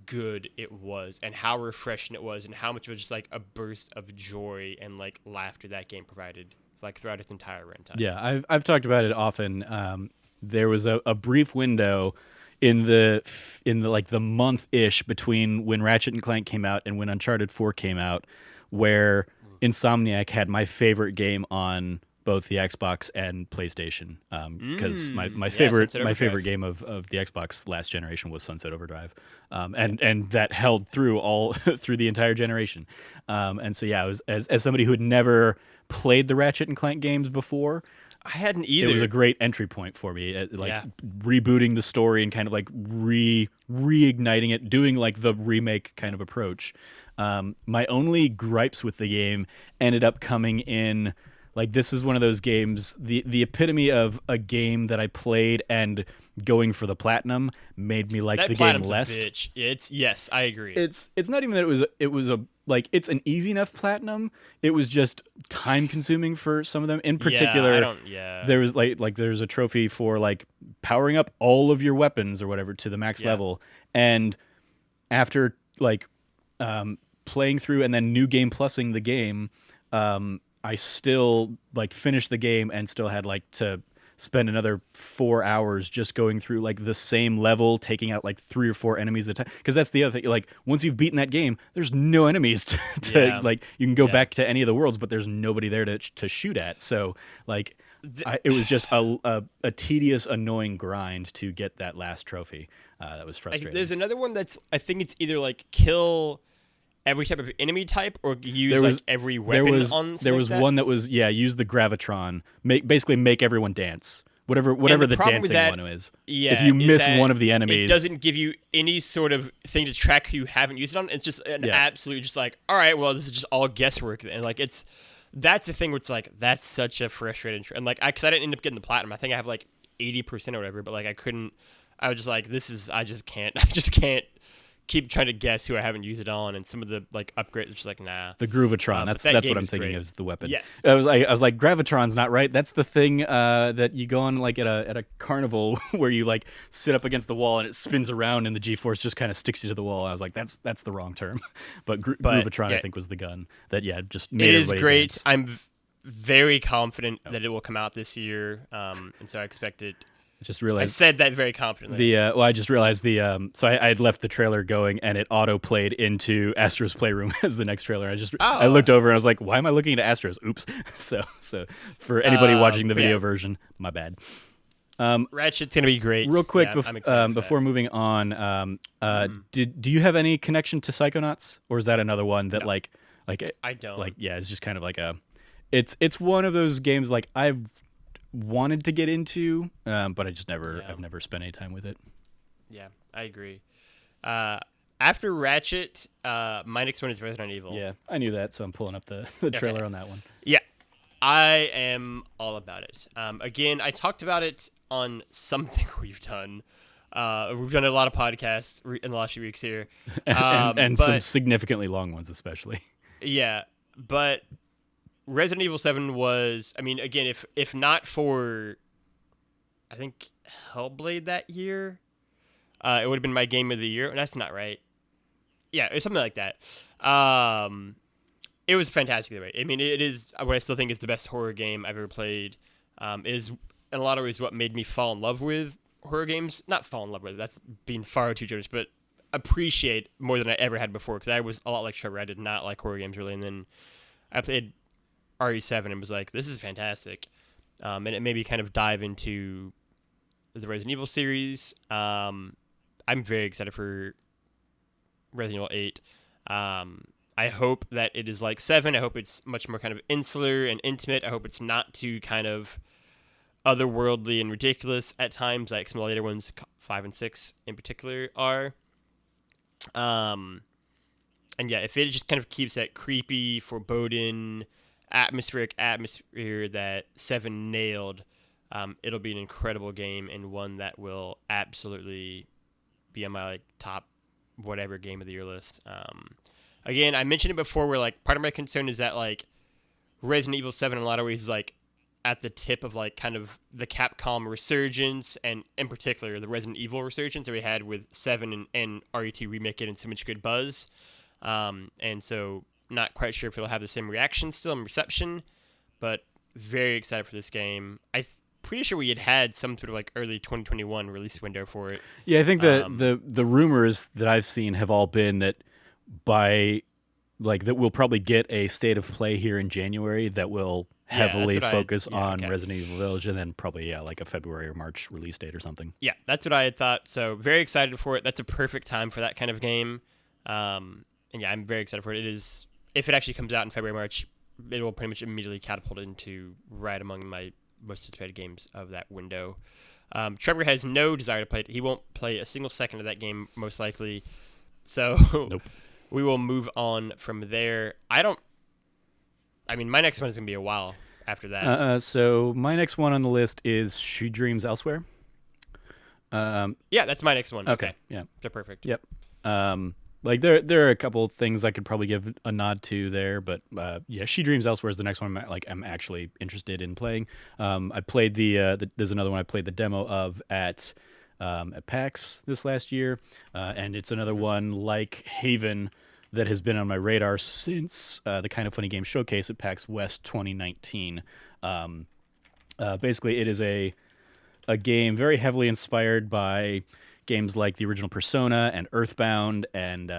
good it was and how refreshing it was and how much of just like a burst of joy and like laughter that game provided like throughout its entire runtime. Yeah, I've talked about it often. There was a brief window in the like the month-ish between when Ratchet and Clank came out and when Uncharted 4 came out, where Insomniac had my favorite game on both the Xbox and PlayStation, because my favorite game of the Xbox last generation was Sunset Overdrive, and that held through all through the entire generation, and so I was as somebody who had never played the Ratchet and Clank games before. I hadn't either. It was a great entry point for me, rebooting the story and kind of like reigniting it, doing like the remake kind of approach. My only gripes with the game ended up coming in. Like, this is one of those games, the epitome of a game that I played and going for the platinum made me like the game less. A bitch. Yes, I agree. It's not even that it was it's an easy enough platinum. It was just time consuming for some of them. In particular, there was like there's a trophy for like powering up all of your weapons or whatever to the max level, and after like playing through and then new game plusing the game, I still like finished the game and still had like to spend another 4 hours just going through like the same level, taking out like 3 or 4 enemies at a time. Because that's the other thing. Like, once you've beaten that game, there's no enemies to like. You can go back to any of the worlds, but there's nobody there to shoot at. So like, it was just a tedious, annoying grind to get that last trophy. That was frustrating. There's another one that's, I think it's either like kill every type of enemy type or use every weapon there was one that was use the gravitron, basically make everyone dance, whatever the dancing one is. If you miss one of the enemies, it doesn't give you any sort of thing to track who you haven't used it on. It's just an absolute just like, all right, well, this is just all guesswork, and like that's the thing where it's like, that's such a frustrating and like, because I didn't end up getting the platinum. I think I have like 80% or whatever, but like I was just like, I just can't keep trying to guess who I haven't used it on, and some of the like upgrades are just like, nah. The Groovitron, that's what I'm thinking is the weapon. Yes. I was like Gravitron's not right. That's the thing that you go on like at a carnival where you like sit up against the wall and it spins around and the G-force just kind of sticks you to the wall. I was like, that's the wrong term. But Groovitron I think was the gun that just made everybody great. Dance. I'm very confident that it will come out this year, and so I expect it. just I realized said that very confidently. I just realized so I had left the trailer going and it auto played into Astro's Playroom as the next trailer. I looked over and I was like, why am I looking at Astro's? Oops. So for anybody watching the video version, my bad. Ratchet's gonna be great. Real quick, I'm excited before moving on, do you have any connection to Psychonauts, or is that another one that No. like I don't. like yeah, it's just kind of like it's one of those games like I've wanted to get into, but I've never spent any time with it. Yeah, I agree. After Ratchet, my next one is Resident Evil. Yeah, I knew that, so I'm pulling up the trailer on that one. Yeah, I am all about it. Again, I talked about it on something we've done. We've done a lot of podcasts in the last few weeks here. And but, some significantly long ones, especially. Yeah, but Resident Evil 7 was, I mean, again, if not for, I think, Hellblade that year, it would have been my game of the year. And that's not right. Yeah, it was something like that. It was fantastic. Right? I mean, it is what I still think is the best horror game I've ever played. Is in a lot of ways what made me fall in love with horror games. Not fall in love with, that's being far too generous, but appreciate more than I ever had before. Because I was a lot like Trevor. I did not like horror games really. And then I played RE7 and was like, this is fantastic. And it made me kind of dive into the Resident Evil series. I'm very excited for Resident Evil 8. I hope that it is like 7. I hope it's much more kind of insular and intimate. I hope it's not too kind of otherworldly and ridiculous at times, like some of the later ones, 5 and 6 in particular, are. And yeah, if it just kind of keeps that creepy, foreboding, atmospheric atmosphere that 7 nailed, it'll be an incredible game and one that will absolutely be on my like top whatever game of the year list. Again, I mentioned it before where like part of my concern is that like Resident Evil 7 in a lot of ways is like at the tip of like kind of the Capcom resurgence, and in particular the Resident Evil resurgence that we had with 7 and RE2 Remake getting so much good buzz. And so not quite sure if it'll have the same reaction still and reception, but very excited for this game. Pretty sure we had some sort of like early 2021 release window for it. Yeah, I think the rumors that I've seen have all been that by like that we'll probably get a state of play here in January that will heavily focus on Resident Evil Village, and then probably like a February or March release date or something. Yeah, that's what I had thought. So very excited for it. That's a perfect time for that kind of game. And yeah, I'm very excited for it. It is, if it actually comes out in February, March, it will pretty much immediately catapult into right among my most anticipated games of that window. Trevor has no desire to play it. He won't play a single second of that game, most likely. So nope. We will move on from there. My next one is going to be a while after that. So my next one on the list is She Dreams Elsewhere. Yeah, that's my next one. Okay. Yeah. They're perfect. Yep. Like there are a couple things I could probably give a nod to there, but yeah, She Dreams Elsewhere is the next one I'm actually interested in playing. I played there's another one I played the demo of at PAX this last year, and it's another one like Haven that has been on my radar since the Kind of Funny Games Showcase at PAX West 2019. Basically, it is a game very heavily inspired by games like the original Persona and Earthbound and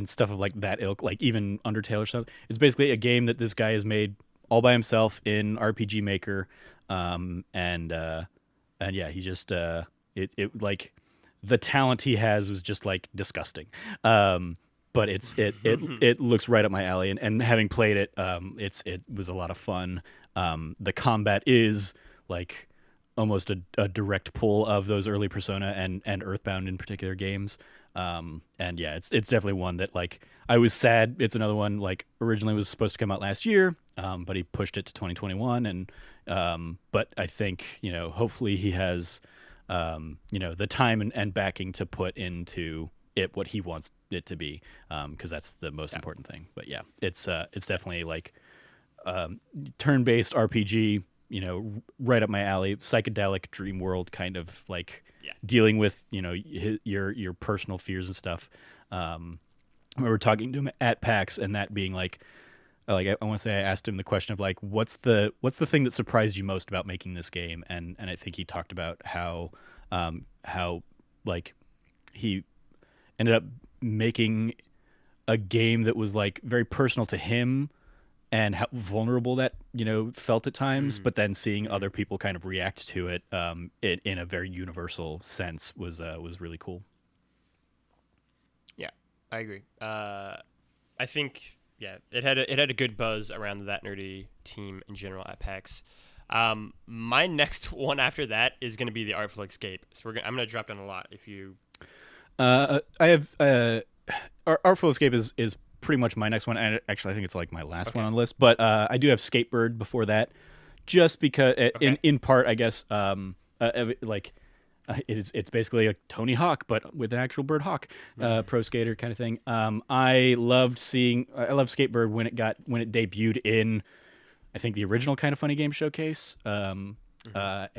stuff of like that ilk, like even Undertale or stuff. It's basically a game that this guy has made all by himself in RPG Maker, and yeah, he just it like the talent he has was just like disgusting. But it looks right up my alley, and having played it, it was a lot of fun. The combat is like almost a direct pull of those early Persona and Earthbound in particular games. And yeah, it's definitely one that like I was sad. It's another one like originally was supposed to come out last year, but he pushed it to 2021. And but I think hopefully he has the time and backing to put into it what he wants it to be, because that's the most important thing. But yeah, it's definitely like turn-based RPG. Right up my alley, psychedelic dream world kind of like dealing with, your personal fears and stuff. I remember talking to him at PAX and that being like I want to say I asked him the question of like, what's the thing that surprised you most about making this game? And I think he talked about how like he ended up making a game that was like very personal to him and how vulnerable that felt at times, but then seeing other people kind of react to it, in a very universal sense was really cool. Yeah, I agree. I think it had a good buzz around that nerdy team in general at PAX. My next one after that is going to be the Artful Escape. So I'm going to drop down a lot if you. I have Artful Escape is pretty much my next one, and actually I think it's like my last one on the list. But I do have Skatebird before that, just because in part I guess it's basically a Tony Hawk but with an actual bird hawk, pro skater kind of thing. I loved Skatebird when it debuted in, I think, the original Kind of Funny Game Showcase, and I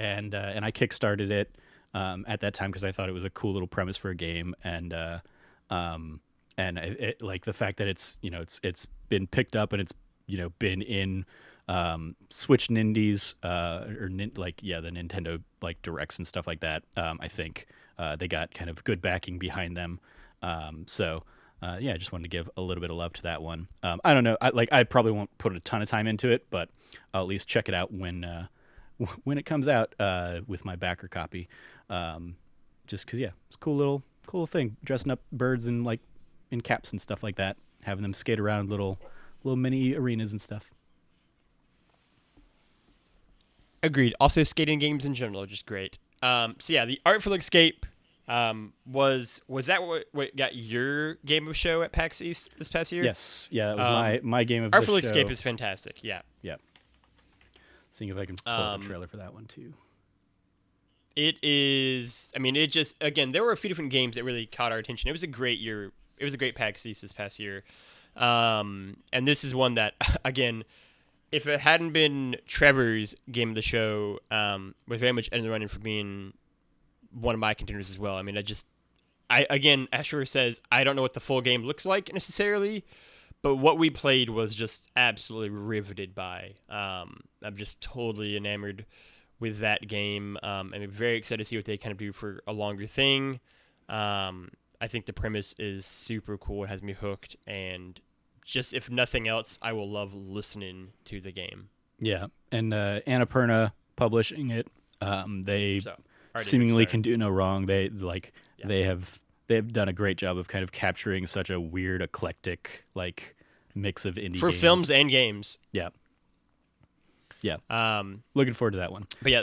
kickstarted it at that time because I thought it was a cool little premise for a game, and it, like the fact that it's been picked up and it's been in Switch Nindies the Nintendo like directs and stuff like that. I think they got kind of good backing behind them. I just wanted to give a little bit of love to that one. I don't know. I probably won't put a ton of time into it, but I'll at least check it out when it comes out with my backer copy. Just because, it's a cool thing, dressing up birds in caps and stuff like that, having them skate around little mini arenas and stuff. Agreed. Also, skating games in general are just great. The Artful Escape was that what got your game of show at PAX East this past year? Yes. Yeah, that was my game of Artful the show. Escape is fantastic. Yeah. Yeah. Seeing if I can pull up a trailer for that one too. It is. I mean, it just, again, there were a few different games that really caught our attention. It was a great year. It was a great PAX East this past year. And this is one that, again, if it hadn't been Trevor's game of the show, was very much in the running for being one of my contenders as well. I mean, again, as Trevor says, I don't know what the full game looks like necessarily, but what we played was just absolutely riveted by. I'm just totally enamored with that game. I'm very excited to see what they kind of do for a longer thing. I think the premise is super cool. It has me hooked, and just if nothing else, I will love listening to the game. Yeah, and Annapurna publishing it. They seemingly can do no wrong. They have done a great job of kind of capturing such a weird, eclectic mix of indie for games. Films and games. Yeah. Yeah. Looking forward to that one. But yeah,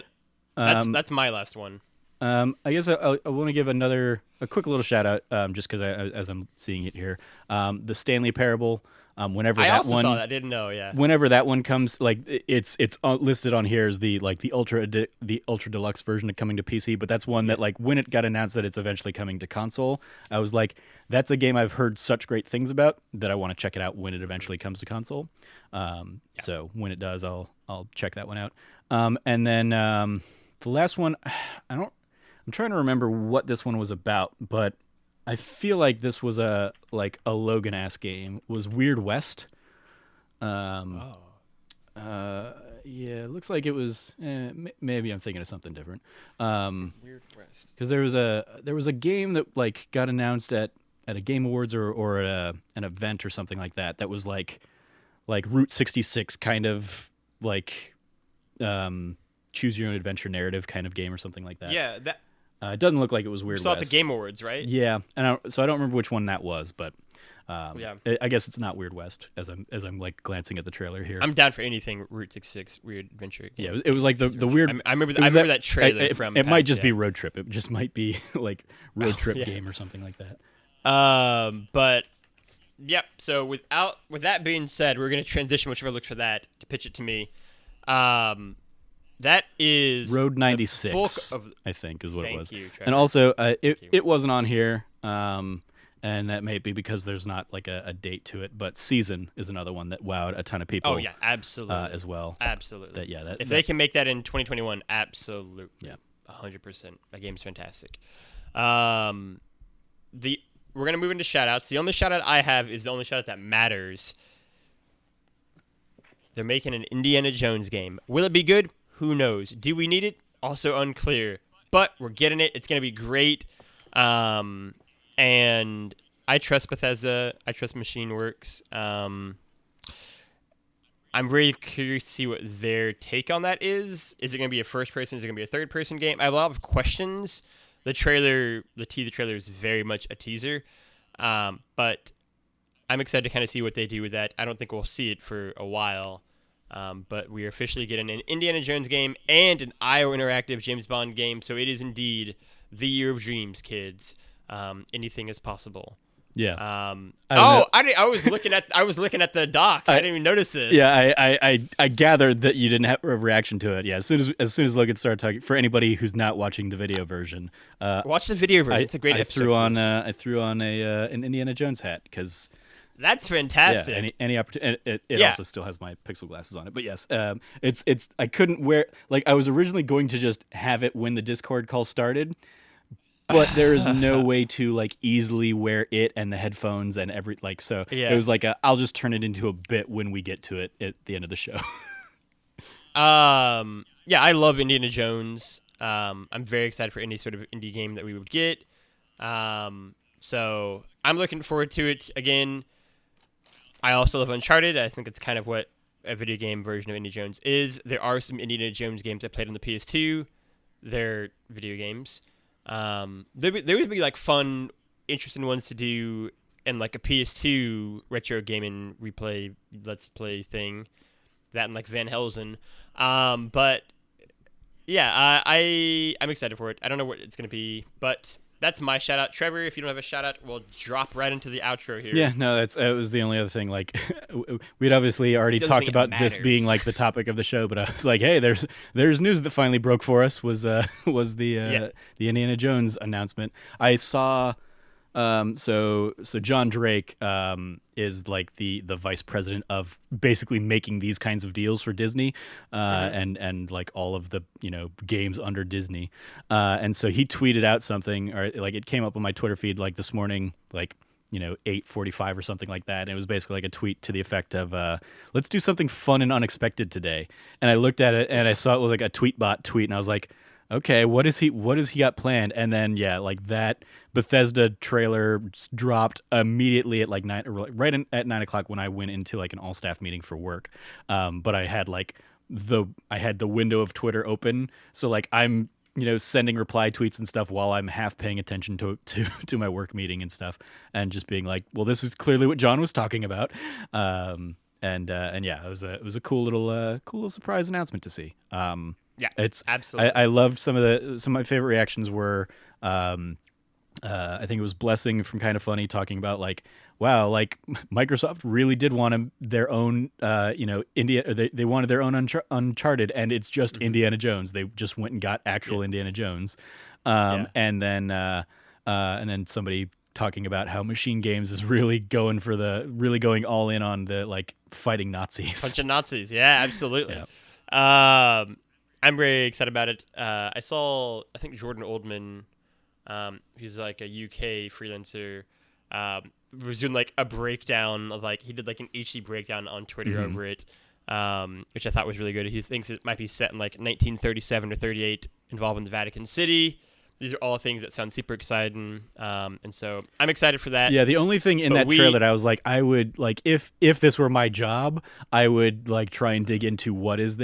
that's my last one. I guess I want to give a quick little shout out, just because as I'm seeing it here, the Stanley Parable. Whenever I that also one, saw that. I didn't know. Yeah. Whenever that one comes, it's listed on here as the ultra deluxe version of coming to PC. But that's one that when it got announced that it's eventually coming to console, I was like, that's a game I've heard such great things about that I want to check it out when it eventually comes to console. So when it does, I'll check that one out. And then the last one, I'm trying to remember what this one was about, but I feel like this was a Logan-ass game. Was Weird West? Yeah, it looks like it was. Maybe I'm thinking of something different. Weird West. Because there was a game that got announced at a Game Awards or at an event or something like that. That was like Route 66 kind of choose your own adventure narrative kind of game or something like that. Yeah, that. It doesn't look like it was Weird West. Saw at the West. Game Awards, right? Yeah, and so I don't remember which one that was, but yeah. I guess it's not Weird West as I'm glancing at the trailer here. I'm down for anything Route 66 weird adventure. Yeah, it was like the weird. I remember that trailer from. It might just be Road Trip. It just might be Road Trip game or something like that. But yep. So with that being said, we're gonna transition whichever looks for that to pitch it to me. That is Road 96, I think, is what it was. Thank you, Trevor. And also, it wasn't on here, and that may be because there's not a date to it. But Season is another one that wowed a ton of people. Oh yeah, absolutely, as well. Absolutely. If they can make that in 2021, absolutely. Yeah, 100%. That game's fantastic. We're gonna move into shoutouts. The only shoutout I have is the only shoutout that matters. They're making an Indiana Jones game. Will it be good? Who knows? Do we need it? Also unclear. But we're getting it. It's going to be great. And I trust Bethesda. I trust MachineWorks. I'm very curious to see what their take on that is. Is it going to be a first person? Is it going to be a third person game? I have a lot of questions. The teaser trailer is very much a teaser. But I'm excited to kind of see what they do with that. I don't think we'll see it for a while. But we are officially getting an Indiana Jones game and an IO Interactive James Bond game. So it is indeed the year of dreams, kids. Anything is possible. Yeah. I was looking at the doc. I didn't even notice this. Yeah, I gathered that you didn't have a reaction to it. Yeah, as soon as Logan started talking, for anybody who's not watching the video version, watch the video version. It's a great episode. I threw on an Indiana Jones hat because that's fantastic. Yeah, any opportunity. It also still has my pixel glasses on it. But yes, it's I couldn't wear, like, I was originally going to just have it when the Discord call started. But there is no way to like easily wear it and the headphones and It was like I'll just turn it into a bit when we get to it at the end of the show. Yeah, I love Indiana Jones. I'm very excited for any sort of indie game that we would get. So I'm looking forward to it. Again, I also love Uncharted. I think it's kind of what a video game version of Indiana Jones is. There are some Indiana Jones games I played on the PS2. They're video games. There would be like fun, interesting ones to do in like a PS2 retro gaming replay, let's play thing, that and like Van Helsing. But yeah, I'm excited for it. I don't know what it's gonna be, but that's my shout out. Trevor, if you don't have a shout out, we'll drop right into the outro here. Yeah, no, it was the only other thing. Like, we'd obviously already talked about this being like the topic of the show, but I was like, hey, there's news that finally broke for us. Was the Indiana Jones announcement. I saw. So John Drake is like the vice president of basically making these kinds of deals for Disney, and like all of the games under Disney, and so he tweeted out something, or like it came up on my Twitter feed like this morning, like 8:45 or something like that, and it was basically like a tweet to the effect of let's do something fun and unexpected today. And I looked at it and I saw it was like a Tweetbot tweet, and I was like, okay, what is he got planned? And then like that Bethesda trailer dropped immediately at like 9, or right at 9 o'clock when I went into like an all staff meeting for work. But I had like the window of Twitter open, so like I'm sending reply tweets and stuff while I'm half paying attention to my work meeting and stuff, and just being like, well, this is clearly what John was talking about. And yeah, it was a cool little surprise announcement to see. Yeah, it's absolutely. I loved some of my favorite reactions were, I think it was Blessing from Kind of Funny talking about like, wow, like Microsoft really did want their own, they wanted their own Uncharted, and it's just Indiana Jones. They just went and got actual Indiana Jones, and then somebody talking about how Machine Games is really going all in on the like fighting Nazis. Bunch of Nazis, yeah, absolutely. Yeah. I'm very excited about it. I think Jordan Oldman, who's like a UK freelancer, was doing like a breakdown of like, he did like an HD breakdown on Twitter over it, which I thought was really good. He thinks it might be set in like 1937 or 38, involving the Vatican City. These are all things that sound super exciting, and so I'm excited for that. Yeah, the only thing in that trailer that I was like, I would like, if this were my job, I would like try and dig into what is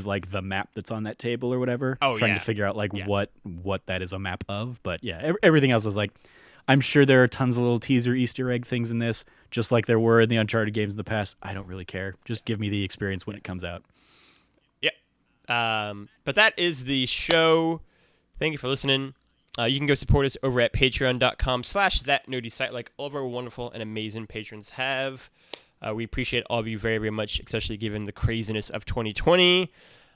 like the map that's on that table or whatever. Trying to figure out like what that is a map of. But yeah, everything else was like, I'm sure there are tons of little teaser Easter egg things in this, just like there were in the Uncharted games in the past. I don't really care. Just give me the experience when it comes out. Yeah. But that is the show. Thank you for listening. You can go support us over at patreon.com/thatnerdysite, like all of our wonderful and amazing patrons have. We appreciate all of you very, very much, especially given the craziness of 2020.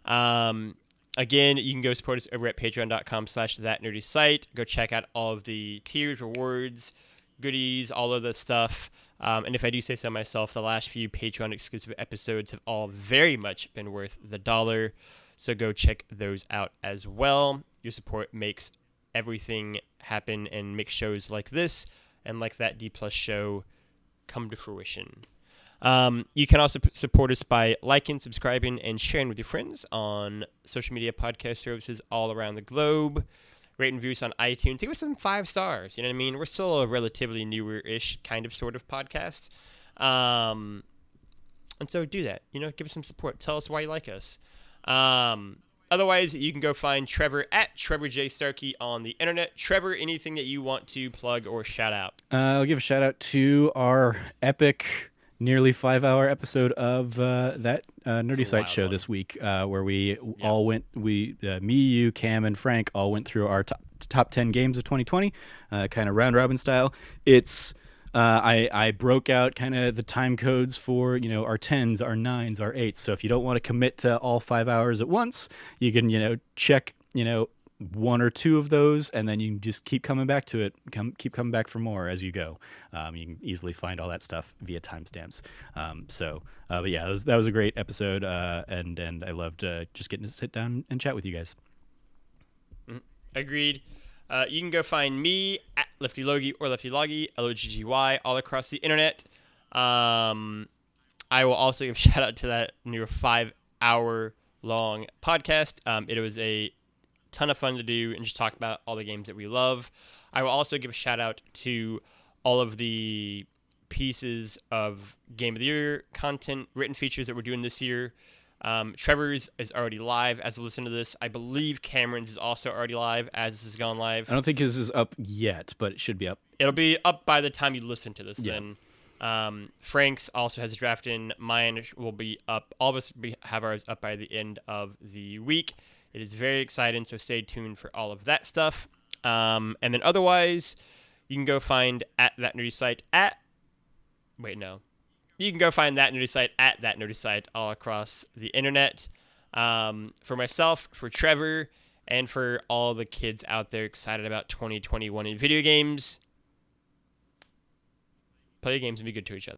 Again, you can go support us over at patreon.com/thatnerdysite. Go check out all of the tiers, rewards, goodies, all of the stuff. And if I do say so myself, the last few Patreon exclusive episodes have all very much been worth the $1. So go check those out as well. Your support makes everything happen and make shows like this and like that D+ show come to fruition. You can also support us by liking, subscribing, and sharing with your friends on social media podcast services all around the globe. Rate and reviews on iTunes. Give us some 5 stars. You know what I mean? We're still a relatively newer-ish kind of sort of podcast. And so do that. You know, give us some support. Tell us why you like us. Otherwise, you can go find Trevor at Trevor J. Starkey on the internet. Trevor, anything that you want to plug or shout out? I'll give a shout out to our epic, nearly 5-hour episode of that Nerdy Site show this week, where we all went. Me, you, Cam, and Frank all went through our top 10 games of 2020, kind of round robin style. It's I broke out kind of the time codes for our 10s, our 9s, our 8s. So if you don't want to commit to all 5 hours at once, you can check 1 or 2 of those, and then you can just keep coming back to it. Keep coming back for more as you go. You can easily find all that stuff via timestamps. But yeah, that was a great episode, and I loved just getting to sit down and chat with you guys. Agreed. You can go find me at Lefty Logie or Lefty Loggy, Loggy, all across the internet. I will also give a shout out to that new 5-hour long podcast. It was a ton of fun to do and just talk about all the games that we love. I will also give a shout out to all of the pieces of Game of the Year content, written features that we're doing this year. Trevor's is already live as I listen to this. I believe Cameron's is also already live as this has gone live. I don't think his is up yet, but it should be up. It'll be up by the time you listen to this. Yeah. Then Frank's also has a draft in. Mine will be up. All of us have ours up by the end of the week. It is very exciting, so stay tuned for all of that stuff. And then otherwise, you can go find at That Nerdy Site at... Wait, no. You can go find That Nerdy Site at That Nerdy Site all across the internet. For myself, for Trevor, and for all the kids out there excited about 2021 in video games, play games and be good to each other.